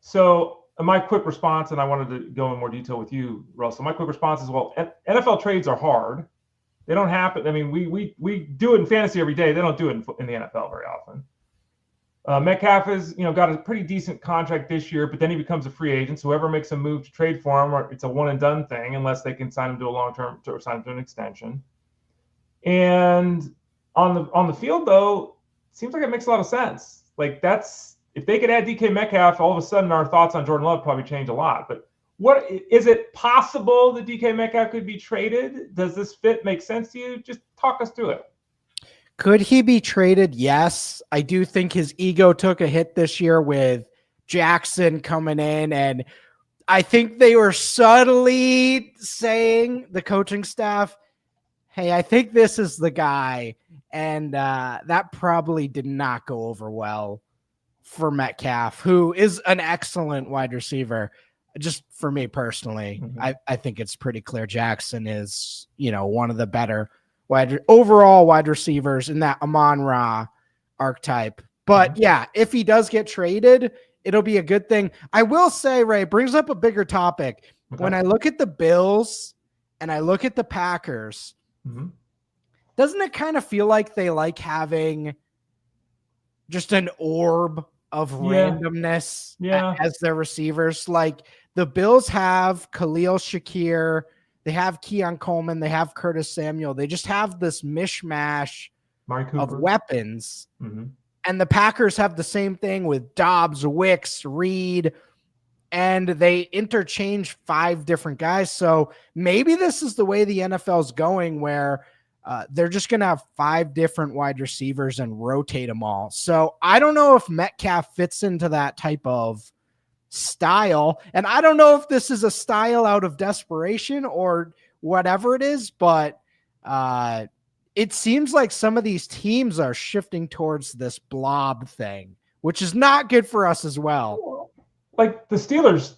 So my quick response, and I wanted to go in more detail with you, Russell. My quick response is, well, NFL trades are hard. They don't happen. I mean, we do it in fantasy every day. They don't do it in the NFL very often. Metcalf has, got a pretty decent contract this year, but then he becomes a free agent. So whoever makes a move to trade for him, or it's a one and done thing, unless they can sign him to a long term or sign him to an extension. And on the field, though, it seems like it makes a lot of sense. Like if they could add DK Metcalf, all of a sudden our thoughts on Jordan Love probably change a lot. But what is it possible that DK Metcalf could be traded? Does this fit make sense to you? Just talk us through it. Could he be traded? Yes. I do think his ego took a hit this year with Jackson coming in, and I think they were subtly saying, the coaching staff, hey, I think this is the guy. And that probably did not go over well for Metcalf, who is an excellent wide receiver. Just for me personally, I think it's pretty clear Jackson is, one of the better overall wide receivers in that Amon-Ra archetype. But yeah, if he does get traded, it'll be a good thing. I will say, Ray, brings up a bigger topic. Okay. When I look at the Bills and I look at the Packers, doesn't it kind of feel like they like having just an orb of randomness as their receivers? Like the Bills have Khalil Shakir, they have Keon Coleman, they have Curtis Samuel. They just have this mishmash of weapons. And the Packers have the same thing with Dobbs, Wicks, Reed, and they interchange 5 different guys. So maybe this is the way the NFL is going, where they're just going to have 5 different wide receivers and rotate them all. So I don't know if Metcalf fits into that type of style. And I don't know if this is a style out of desperation or whatever it is, but it seems like some of these teams are shifting towards this blob thing, which is not good for us as well. Like the Steelers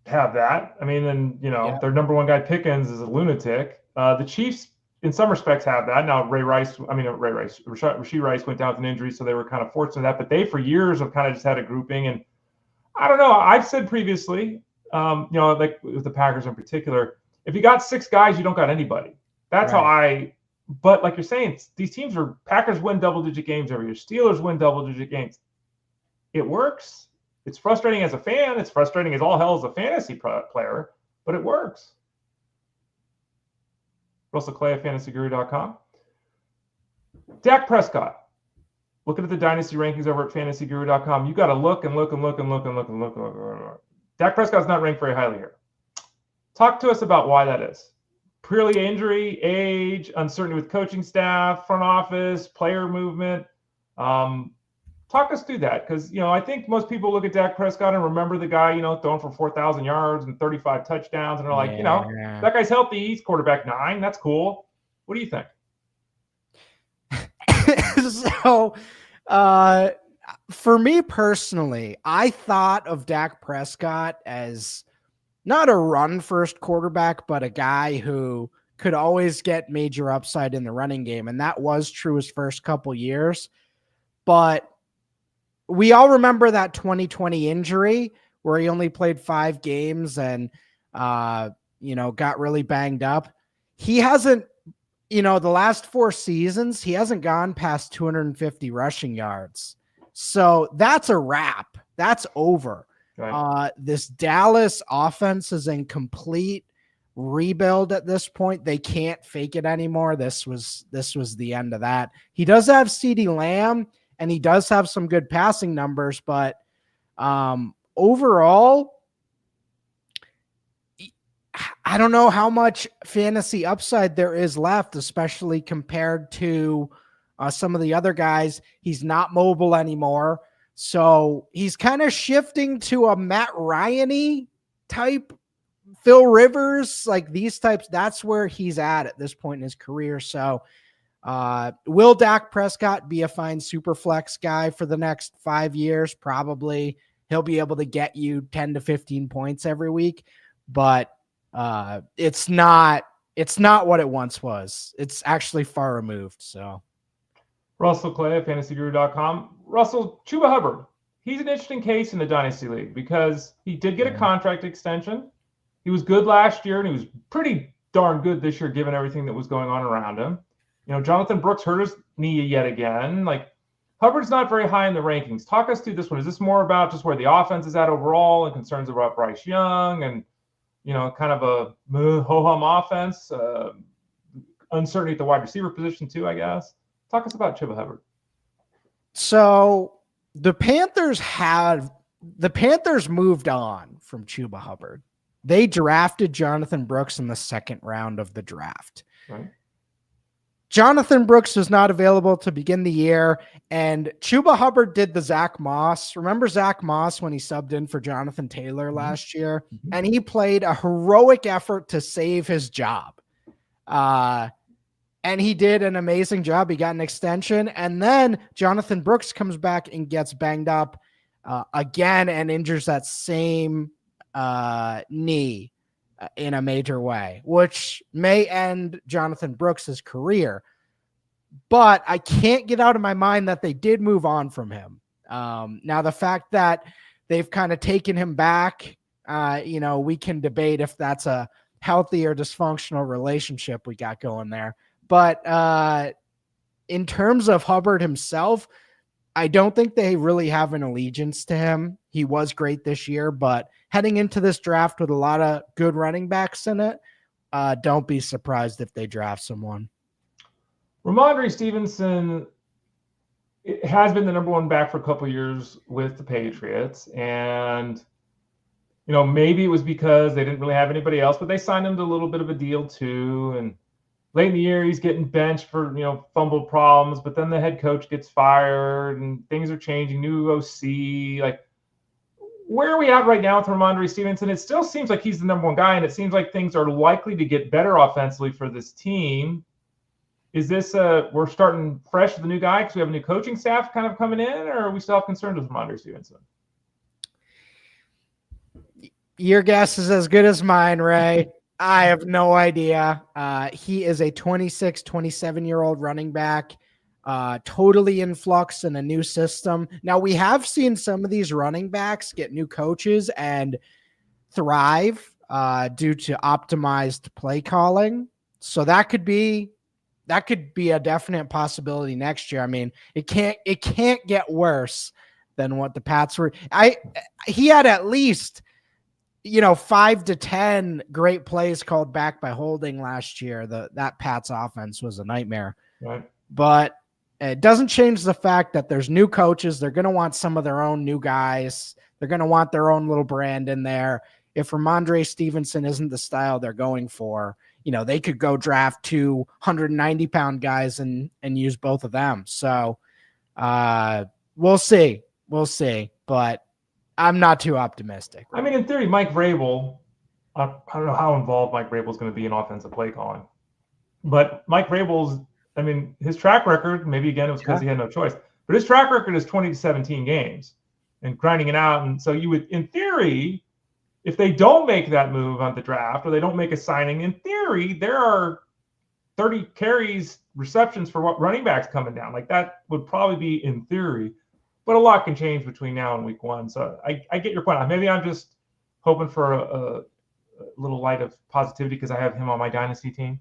have that. I mean, and their number one guy Pickens is a lunatic. The Chiefs in some respects have that. Now Rashee Rice went down with an injury, so they were kind of fortunate that, but they for years have kind of just had a grouping. And I don't know. I've said previously, like with the Packers in particular, if you got 6 guys, you don't got anybody. That's how but like you're saying, these teams Packers win double-digit games every year. Steelers win double-digit games. It works. It's frustrating as a fan. It's frustrating as all hell as a fantasy player, but it works. Russell Clay at fantasyguru.com. Dak Prescott. Looking at the Dynasty rankings over at fantasyguru.com, you got to look. Dak Prescott's not ranked very highly here. Talk to us about why that is. Purely injury, age, uncertainty with coaching staff, front office, player movement. Talk us through that, because I think most people look at Dak Prescott and remember the guy throwing for 4,000 yards and 35 touchdowns, and they're like, that guy's healthy. He's quarterback 9. That's cool. What do you think? So, for me personally, I thought of Dak Prescott as not a run-first quarterback, but a guy who could always get major upside in the running game, and that was true his first couple years. But we all remember that 2020 injury where he only played 5 games and, got really banged up. He hasn't, the last 4 seasons, he hasn't gone past 250 rushing yards. So that's a wrap. That's over. Right. This Dallas offense is in complete rebuild at this point. They can't fake it anymore. This was the end of that. He does have CeeDee Lamb, and he does have some good passing numbers, but overall, I don't know how much fantasy upside there is left, especially compared to some of the other guys. He's not mobile anymore. So he's kind of shifting to a Matt Ryan-y type, Phil Rivers, like these types. That's where he's at this point in his career. So will Dak Prescott be a fine super flex guy for the next 5 years? Probably. He'll be able to get you 10 to 15 points every week, but it's not what it once was. It's actually far removed. So Russell Clay at fantasyguru.com. Russell, Chuba Hubbard. He's an interesting case in the Dynasty League because he did get a contract extension. He was good last year, and he was pretty darn good this year, given everything that was going on around him. You know, Jonathan Brooks hurt his knee yet again. Like, Hubbard's not very high in the rankings. Talk us through this one. Is this more about just where the offense is at overall and concerns about Bryce Young and, you know, kind of a ho-hum offense, uncertainty at the wide receiver position too, I guess? Talk us about Chuba Hubbard. So the Panthers moved on from Chuba Hubbard. They drafted Jonathan Brooks in the second round of the draft. Right. Jonathan Brooks was not available to begin the year, and Chuba Hubbard did the Zach Moss. Remember Zach Moss when he subbed in for Jonathan Taylor last year? And he played a heroic effort to save his job. And he did an amazing job. He got an extension, and then Jonathan Brooks comes back and gets banged up again and injures that same knee in a major way, which may end Jonathan Brooks's career. But I can't get out of my mind that they did move on from him. Now, the fact that they've kind of taken him back, you know, we can debate if that's a healthy or dysfunctional relationship we got going there. But in terms of Hubbard himself, I don't think they really have an allegiance to him. He was great this year, but heading into this draft with a lot of good running backs in it, don't be surprised if they draft someone. Rhamondre Stevenson has been the number one back for a couple of years with the Patriots. And, you know, maybe it was because they didn't really have anybody else, but they signed him to a little bit of a deal too. And late in the year, he's getting benched for, you know, fumble problems, but then the head coach gets fired and things are changing, new OC. Like, where are we at right now with Rhamondre Stevenson? It still seems like he's the number one guy, and it seems like things are likely to get better offensively for this team. Is this we're starting fresh with the new guy because we have a new coaching staff kind of coming in, or are we still have concerns with Rhamondre Stevenson? Your guess is as good as mine, Ray. I have no idea. He is a 26, 27-year-old running back, totally in flux in a new system. Now, we have seen some of these running backs get new coaches and thrive due to optimized play calling. So that could be a definite possibility next year. I mean, it can't get worse than what the Pats were. He had at least, you know, 5 to 10 great plays called back by holding last year. That Pats offense was a nightmare. Right. But it doesn't change the fact that there's new coaches. They're going to want some of their own new guys. They're going to want their own little brand in there. If Rhamondre Stevenson isn't the style they're going for, you know, they could go draft 2 190-pound guys and use both of them. So we'll see. But I'm not too optimistic. I mean, in theory, Mike Vrabel, I don't know how involved Mike Vrabel is going to be in offensive play calling. But Mike Vrabel's, I mean, his track record, maybe again it was because he had no choice, but his track record is 20 to 17 games and grinding it out. And so you would, in theory, if they don't make that move on the draft or they don't make a signing, in theory, there are 30 carries, receptions for what running backs coming down. Like that would probably be in theory, but a lot can change between now and week one. So I get your point. Maybe I'm just hoping for a little light of positivity because I have him on my Dynasty team.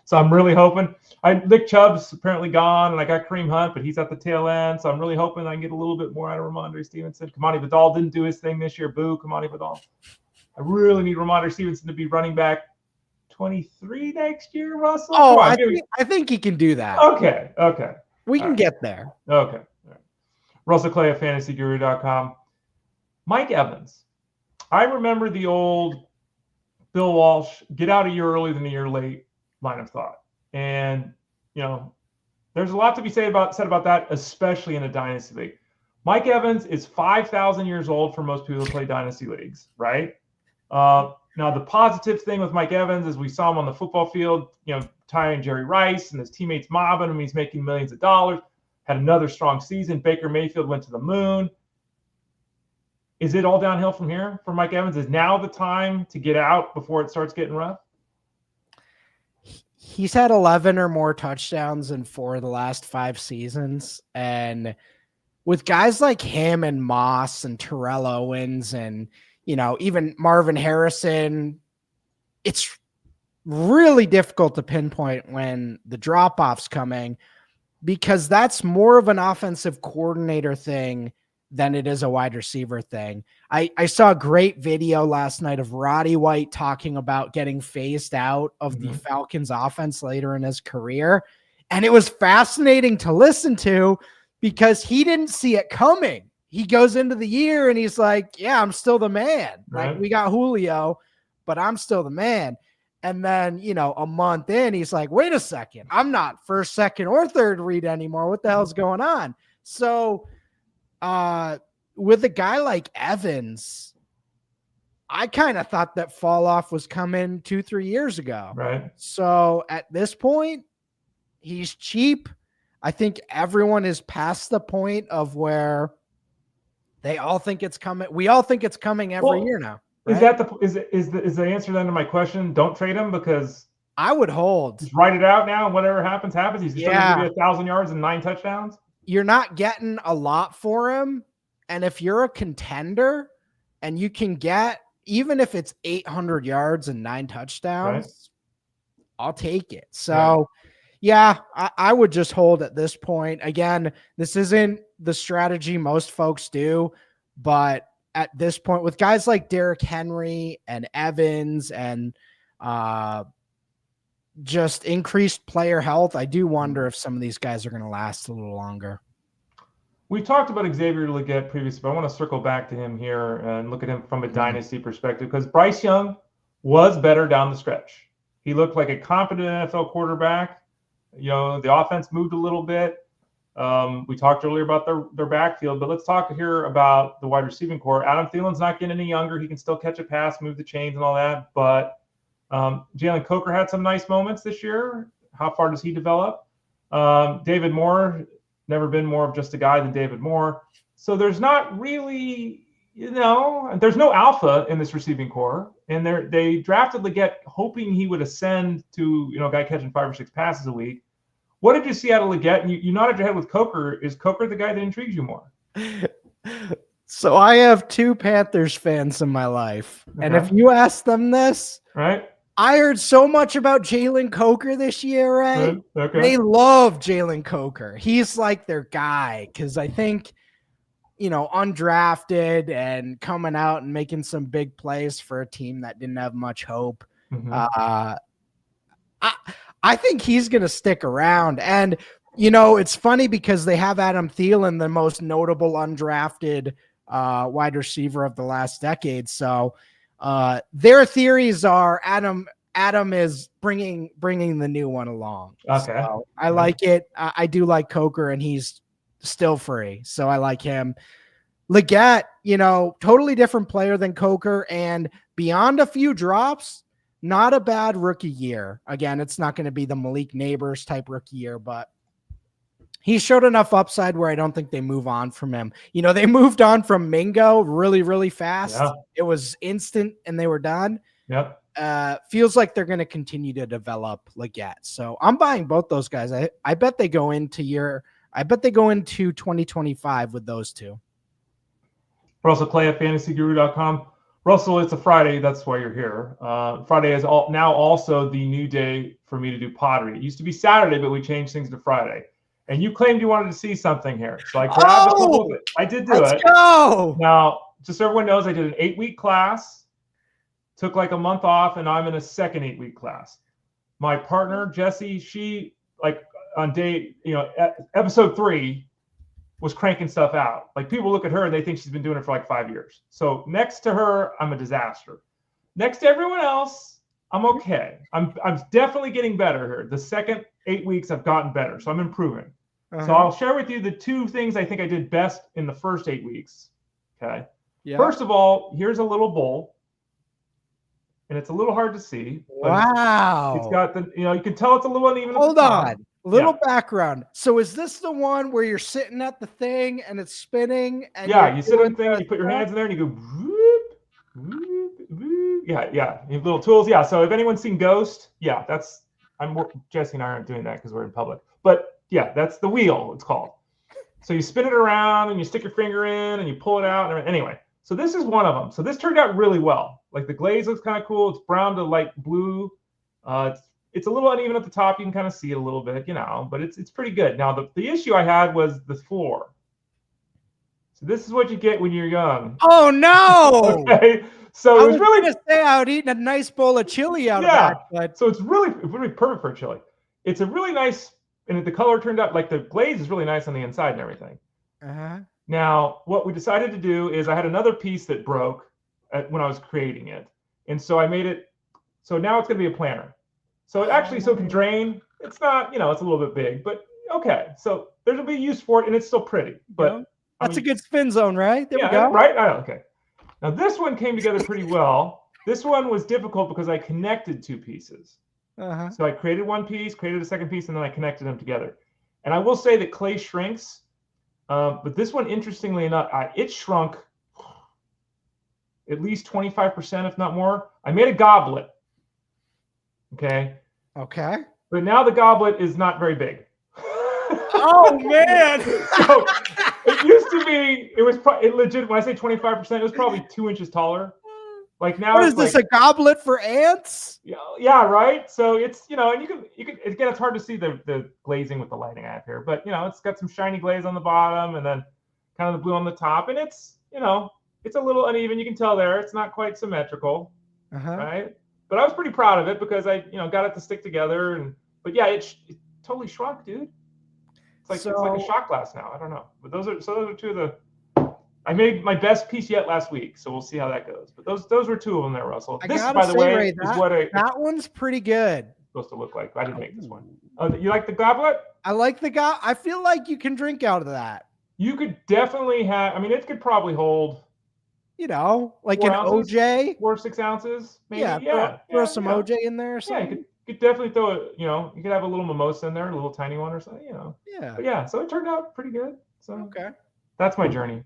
So I'm really hoping. Nick Chubb's apparently gone, and I got Kareem Hunt, but he's at the tail end. So I'm really hoping I can get a little bit more out of Rhamondre Stevenson. Kamani Vidal didn't do his thing this year. Boo, Kamani Vidal. I really need Rhamondre Stevenson to be running back 23 next year, Russell. Oh, I think he can do that. Okay. We can get there. Okay. Right. Russell Clay at fantasyguru.com. Mike Evans. I remember the old Bill Walsh, get out a year early than a year late line of thought. And, you know, there's a lot to be said about that, especially in a dynasty league. Mike Evans is 5,000 years old for most people who play dynasty leagues, right? Now, the positive thing with Mike Evans is we saw him on the football field, you know, tying Jerry Rice and his teammates mobbing him. He's making millions of dollars, had another strong season. Baker Mayfield went to the moon. Is it all downhill from here for Mike Evans? Is now the time to get out before it starts getting rough? He's had 11 or more touchdowns in 4 of the last 5 seasons. And with guys like him and Moss and Terrell Owens and, you know, even Marvin Harrison, it's really difficult to pinpoint when the drop-off's coming, because that's more of an offensive coordinator thing than it is a wide receiver thing. I saw a great video last night of Roddy White talking about getting phased out of the Falcons offense later in his career. And it was fascinating to listen to because he didn't see it coming. He goes into the year and he's like, yeah, I'm still the man. Right. Like, we got Julio, but I'm still the man. And then, a month in, he's like, wait a second, I'm not first, second, or third read anymore. What the hell's going on? So with a guy like Evans, I kind of thought that fall off was coming 2-3 years ago. Right. So at this point, he's cheap. I think everyone is past the point of where they all think it's coming. We all think it's coming every year now. Right? Is the answer then to my question? Don't trade him, because I would hold. Just write it out now, and whatever happens. He's still going to give you 1,000 yards and 9 touchdowns. You're not getting a lot for him, and if you're a contender and you can get, even if it's 800 yards and 9 touchdowns, I'll take it. So, I would just hold at this point. Again, this isn't the strategy most folks do, but at this point, with guys like Derrick Henry and Evans and just increased player health, I do wonder if some of these guys are going to last a little longer. We talked about Xavier Leggette previously, but I want to circle back to him here and look at him from a dynasty perspective, because Bryce Young was better down the stretch. He looked like a competent NFL quarterback. The offense moved a little bit. We talked earlier about their backfield, but let's talk here about the wide receiving core. Adam Thielen's not getting any younger. He can still catch a pass, move the chains and all that. But Jalen Coker had some nice moments this year. How far does he develop? David Moore, never been more of just a guy than David Moore. So there's not really, there's no alpha in this receiving core. And they drafted Leggette hoping he would ascend to, a guy catching 5 or 6 passes a week. What did you see out of Leggette? And you nodded your head with Coker. Is Coker the guy that intrigues you more? So I have 2 Panthers fans in my life. Okay. And if you ask them this, right? I heard so much about Jalen Coker this year, right? Okay. They love Jalen Coker. He's like their guy, because I think, undrafted and coming out and making some big plays for a team that didn't have much hope. I think he's going to stick around. And, it's funny because they have Adam Thielen, the most notable undrafted wide receiver of the last decade. So their theories are Adam is bringing the new one along. Okay. So I like it. I do like Coker, and he's still free. So I like him. Leggette, totally different player than Coker, and beyond a few drops, not a bad rookie year. Again, it's not going to be the Malik Neighbors type rookie year, but he showed enough upside where I don't think they move on from him. They moved on from Mingo really, really fast. Yeah. It was instant and they were done. Yep. Feels like they're going to continue to develop Leggette. So I'm buying both those guys. I bet they go into 2025 with those 2. Russell Clay at fantasyguru.com. Russell, it's a Friday. That's why you're here. Friday is now also the new day for me to do pottery. It used to be Saturday, but we changed things to Friday. And you claimed you wanted to see something here. So I grabbed a couple of it. I did do it. Let's go. Now, just so everyone knows, I did an 8-week class, took like a month off, and I'm in a second 8-week class. My partner, Jesse, she, on day, episode 3, was cranking stuff out. Like, people look at her and they think she's been doing it for 5 years. So next to her, I'm a disaster. Next to everyone else, I'm okay. I'm definitely getting better here. The second 8 weeks, I've gotten better. So I'm improving. So I'll share with you the 2 things I think I did best in the first 8 weeks. Okay. Yeah. First of all, here's a little bowl. And it's a little hard to see. Wow. It's got the, you can tell it's a little uneven. Hold on. Little background. So is this the one where you're sitting at the thing and it's spinning? And you sit on the thing, you put your hands in there and you go, whoop, whoop, whoop. Yeah. You have little tools. Yeah. So if anyone's seen Ghost, Jesse and I aren't doing that because we're in public. But yeah, that's the wheel, it's called. So you spin it around and you stick your finger in and you pull it out. And anyway, so this is one of them. So this turned out really well. Like, the glaze looks kind of cool. It's brown to light blue. It's a little uneven at the top. You can kind of see it a little bit, but it's pretty good. Now, the issue I had was the floor. So this is what you get when you're young. Oh, no. Okay. So it was really going to say I would eat a nice bowl of chili out of that. But... So it's really perfect for chili. It's a really nice, and the color turned out, like the glaze is really nice on the inside and everything. Uh-huh. Now, what we decided to do is I had another piece that broke when I was creating it. And so I made it, so now it's going to be a planter. So it actually can drain. It's not, it's a little bit big, but okay. So there'll be use for it, and it's still pretty. But that's a good spin zone, right? There we go. Right? Okay. Now this one came together pretty well. This one was difficult because I connected two pieces. Uh-huh. So I created one piece, created a second piece, and then I connected them together. And I will say that clay shrinks, but this one, interestingly enough, it shrunk at least 25%, if not more. I made a goblet. Okay. But now the goblet is not very big. Oh, man. So it used to be, it legit, when I say 25%, it was probably 2 inches taller. Like now, what is this, a goblet for ants? Yeah, right. So it's, and you can again, it's hard to see the glazing with the lighting I have here, but it's got some shiny glaze on the bottom and then kind of the blue on the top, and it's, it's a little uneven. You can tell there, it's not quite symmetrical, right? But I was pretty proud of it because I, got it to stick together, but yeah, it totally shrunk, dude. It's like a shot glass now. I don't know, but those are two of the. I made my best piece yet last week, so we'll see how that goes. But those were two of them there, Russell. This, by the way, Ray, is what that one's pretty good. Supposed to look like. I didn't make this one. Oh, you like the goblet? I like the goblet. I feel like you can drink out of that. You could definitely have. I mean, it could probably hold. Like an ounces, OJ. 4 or 6 ounces, maybe. Throw some OJ in there or something. Yeah, you could definitely throw it. You could have a little mimosa in there, a little tiny one or something. Yeah. But yeah, so it turned out pretty good. So that's my journey.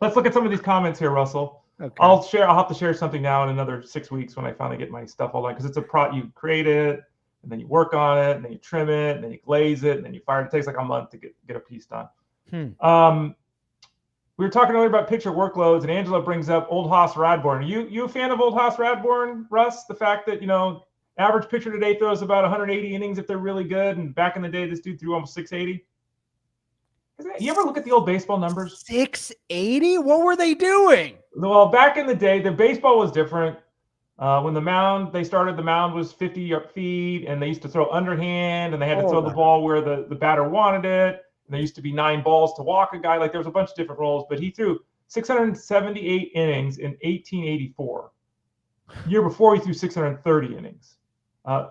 Let's look at some of these comments here, Russell. Okay. I'll have to share something now in another 6 weeks when I finally get my stuff all done, because it's you create it, and then you work on it, and then you trim it, and then you glaze it, and then you fire it. It takes like a month to get a piece done. We were talking earlier about pitcher workloads, and Angela brings up Old Hoss Radbourn. You a fan of Old Hoss Radbourn, Russ? The fact that average pitcher today throws about 180 innings if they're really good, and back in the day this dude threw almost 680. You ever look at the old baseball numbers? 680? What were they doing? Well, back in the day, the baseball was different. When they started, the mound was 50 feet, and they used to throw underhand, and they had to throw the ball where the batter wanted it. And there used to be 9 balls to walk a guy. Like, there was a bunch of different roles, but he threw 678 innings in 1884. The year before, he threw 630 innings.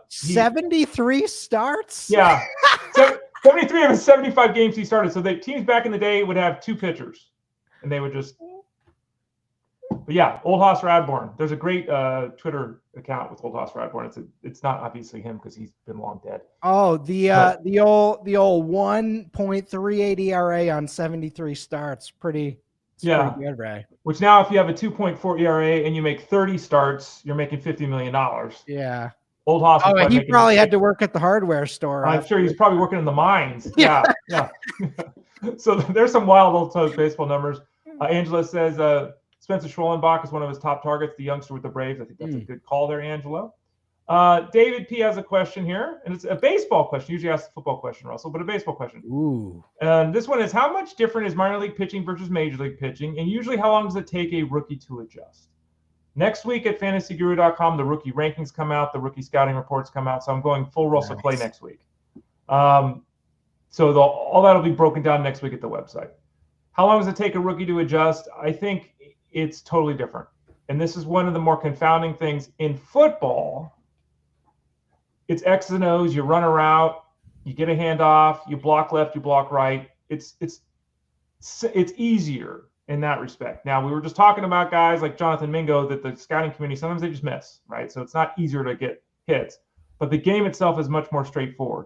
73 starts? Yeah. 73 of his 75 games he started. So the teams back in the day would have 2 pitchers, and they would just. But yeah, Old Hoss Radbourn. There's a great Twitter account with Old Hoss Radbourn. It's not obviously him because he's been long dead. Oh, the old 1.38 ERA on 73 starts. Pretty good, Ray. Which now, if you have a 2.4 ERA and you make 30 starts, you're making $50 million. Yeah. Old Hoss. Oh, he probably had to work at the hardware store. I'm sure he's probably working in the mines. Yeah. So there's some wild old baseball numbers. Angela says Spencer Schwellenbach is one of his top targets, the youngster with the Braves. I think that's a good call there, Angelo. David P. has a question here, and it's a baseball question. Usually ask a football question, Russell, but a baseball question. Ooh. And this one is, how much different is minor league pitching versus major league pitching? And usually how long does it take a rookie to adjust? Next week at fantasyguru.com, the rookie rankings come out, the rookie scouting reports come out. So I'm going full Russell Clay next week. So all that'll be broken down next week at the website. How long does it take a rookie to adjust? I think it's totally different. And this is one of the more confounding things in football. It's X's and O's. You run a route, you get a handoff, you block left, you block right. It's easier in that respect. Now, we were just talking about guys like Jonathan Mingo that the scouting committee, sometimes they just miss, right? So it's not easier to get hits. But the game itself is much more straightforward.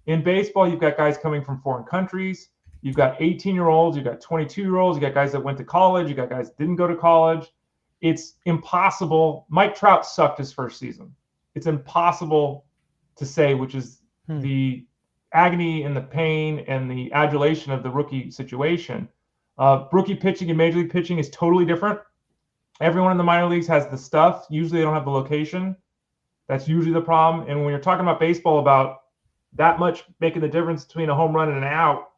In baseball, you've got guys coming from foreign countries. You've got 18-year-olds. You've got 22-year-olds. You got guys that went to college. You got guys that didn't go to college. It's impossible. Mike Trout sucked his first season. It's impossible to say, which is the agony and the pain and the adulation of the rookie situation. Rookie pitching and major league pitching is totally different. Everyone in the minor leagues has the stuff. Usually they don't have the location. That's usually the problem. And when you're talking about baseball, about that much making the difference between a home run and an out,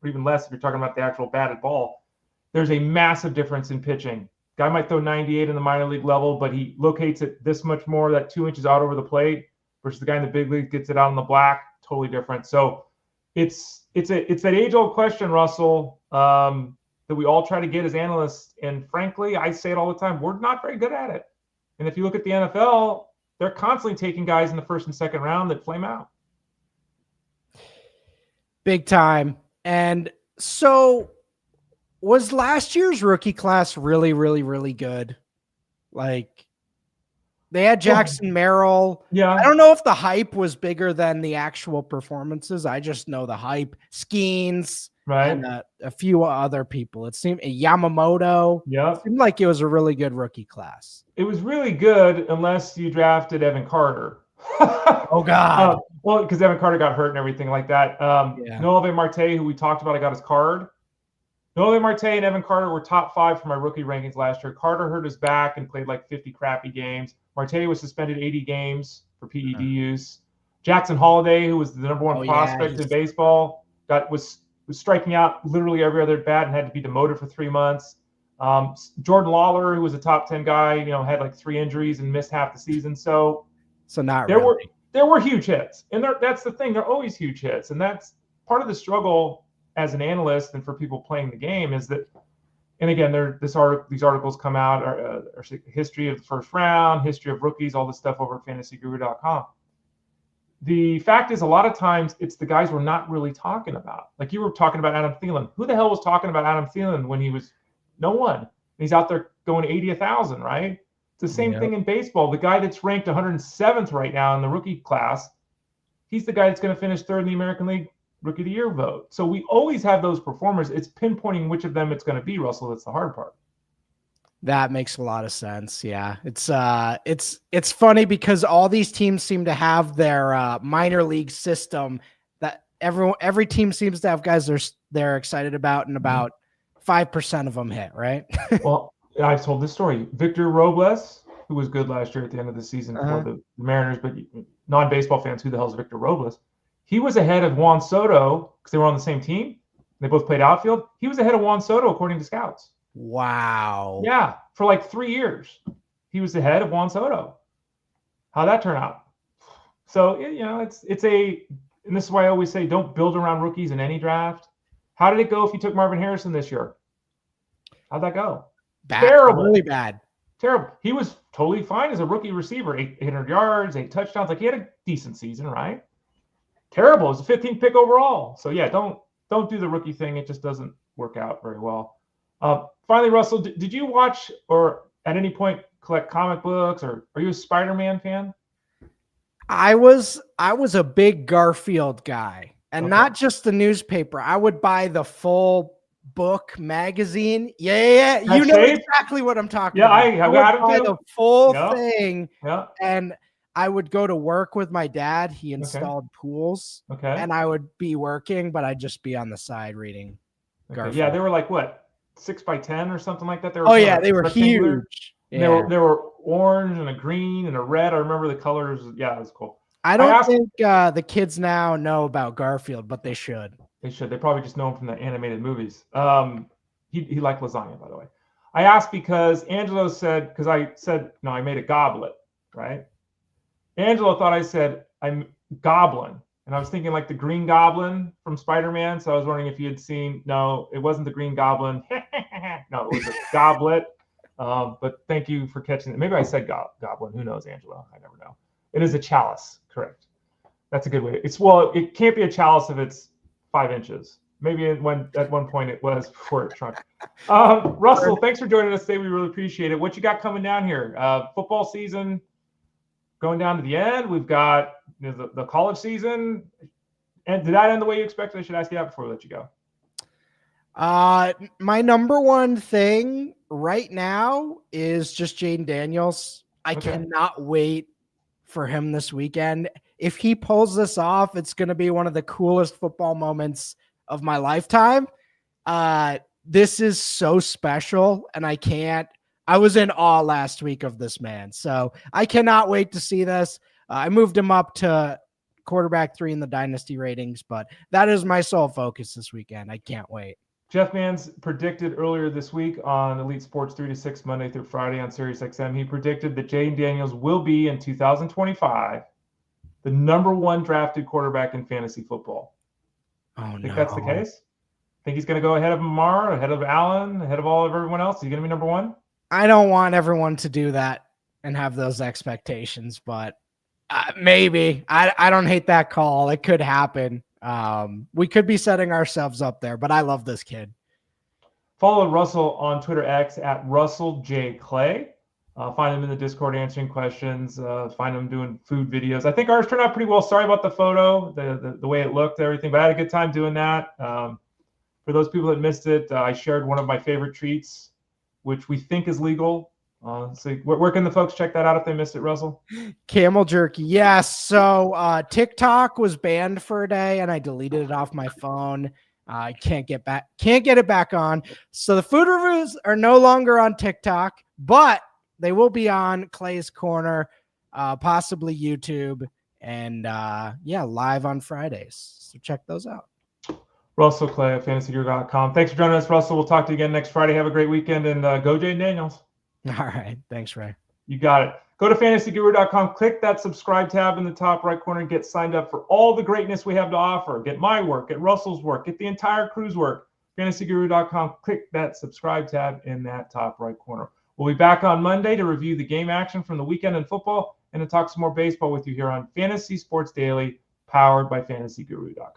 or even less if you're talking about the actual batted ball, there's a massive difference in pitching. Guy might throw 98 in the minor league level, but he locates it this much more, that 2 inches out over the plate, versus the guy in the big league gets it out in the black, totally different. So it's that age-old question, Russell, that we all try to get as analysts. And frankly, I say it all the time, we're not very good at it. And if you look at the NFL, they're constantly taking guys in the first and second round that flame out. Big time. And so was last year's rookie class really, really, really good? Like, they had Jackson Merrill. Yeah. I don't know if the hype was bigger than the actual performances. I just know the hype. Skeens. Right. And a few other people. It seemed Yamamoto. Yeah. It seemed like it was a really good rookie class. It was really good unless you drafted Evan Carter. Oh, God. Well, because Evan Carter got hurt and everything like that. Noelvi Marte, who we talked about, I got his card. Noelvi Marte and Evan Carter were top 5 for my rookie rankings last year. Carter hurt his back and played like 50 crappy games. Marte was suspended 80 games for PED use. Jackson Holiday, who was the number 1 prospect in baseball, was striking out literally every other bat and had to be demoted for 3 months. Jordan Lawler, who was a top 10 guy, had like 3 injuries and missed half the season. So not there really. There were huge hits, and that's the thing. They're always huge hits, and that's part of the struggle as an analyst and for people playing the game is that. And again, these articles come out, our history of the first round, history of rookies, all this stuff over at fantasyguru.com. The fact is, a lot of times it's the guys we're not really talking about. Like you were talking about Adam Thielen. Who the hell was talking about Adam Thielen when he was no one? He's out there going 80,000, right? It's the same thing in baseball. The guy that's ranked 107th right now in the rookie class, he's the guy that's going to finish 3rd in the American League Rookie of the Year vote. So we always have those performers. It's pinpointing which of them it's going to be, Russell. That's the hard part. That makes a lot of sense. Yeah. It's funny because all these teams seem to have their minor league system that every team seems to have guys they're excited about, and about 5% of them hit, right? Well, I've told this story. Victor Robles, who was good last year at the end of the season for the Mariners, but non-baseball fans, who the hell is Victor Robles? He was ahead of Juan Soto because they were on the same team. They both played outfield. He was ahead of Juan Soto according to scouts. Wow. Yeah, for like 3 years, he was ahead of Juan Soto. How'd that turn out? So it's and this is why I always say don't build around rookies in any draft. How did it go if you took Marvin Harrison this year? How'd that go? Bad. Terrible. Really bad. Terrible. He was totally fine as a rookie receiver. 800 yards, 8 touchdowns. Like he had a decent season, right? Terrible. It was a 15th pick overall. So yeah, don't do the rookie thing. It just doesn't work out very well. Finally, Russell, did you watch or at any point collect comic books, or are you a Spider-Man fan? I was a big Garfield guy, and not just the newspaper. I would buy the full book magazine. Yeah. You know exactly what I'm talking about. Yeah, I got buy it too. The full thing. Yeah. And I would go to work with my dad. He installed pools. Okay. And I would be working, but I'd just be on the side reading Garfield. Yeah, they were like what, 6x10 or something like that. They were huge. Yeah. They were orange and a green and a red. I remember the colors. Yeah, it was cool. I don't think the kids now know about Garfield, but they should. They should. They probably just know him from the animated movies. He liked lasagna, by the way. I asked because Angelo said, because I said, no, I made a goblet, right? Angelo thought I said, I'm goblin. And I was thinking like the Green Goblin from Spider-Man. So I was wondering if you had seen, no, it wasn't the Green Goblin. No, it was a goblet. But thank you for catching it. Maybe I said goblin. Who knows, Angelo? I never know. It is a chalice. Correct. That's a good way. It can't be a chalice if it's 5 inches. Maybe at one point it was before it shrunk. Russell, thanks for joining us today. We really appreciate it. What you got coming down here? Football season going down to the end. We've got the college season. And did that end the way you expected? I should ask you that before we let you go. My number one thing right now is just Jaden Daniels. I cannot wait for him this weekend. If he pulls this off, it's going to be one of the coolest football moments of my lifetime. This is so special, and I can't I was in awe last week of this man. So I cannot wait to see this. I moved him up to quarterback 3 in the Dynasty ratings, but that is my sole focus this weekend. I can't wait. Jeff Mans predicted earlier this week on Elite Sports 3 to 6 Monday through Friday on SiriusXM. He predicted that Jayden Daniels will be in 2025 the number 1 drafted quarterback in fantasy football. Oh, Think that's the case? Think he's going to go ahead of Lamar, ahead of Allen, ahead of everyone else? Is he going to be number 1? I don't want everyone to do that and have those expectations, but maybe. I don't hate that call. It could happen. We could be setting ourselves up there, but I love this kid. Follow Russell on Twitter X at Russell J. Clay. Find him in the Discord answering questions. Find him doing food videos. I think ours turned out pretty well. Sorry about the photo, the way it looked, everything, but I had a good time doing that. For those people that missed it, I shared one of my favorite treats, which we think is legal. So where can the folks check that out if they missed it, Russell? Camel jerky. Yes. So TikTok was banned for a day and I deleted it off my phone. I can't get it back on. So the food reviews are no longer on TikTok, but they will be on Clay's Corner, possibly YouTube, and live on Fridays. So check those out. Russell Clay at fantasyguru.com. Thanks for joining us, Russell. We'll talk to you again next Friday. Have a great weekend, and go Jayden Daniels. All right. Thanks, Ray. You got it. Go to fantasyguru.com, click that subscribe tab in the top right corner, and get signed up for all the greatness we have to offer. Get my work, get Russell's work, get the entire crew's work. fantasyguru.com, click that subscribe tab in that top right corner. We'll be back on Monday to review the game action from the weekend in football and to talk some more baseball with you here on Fantasy Sports Daily, powered by fantasyguru.com.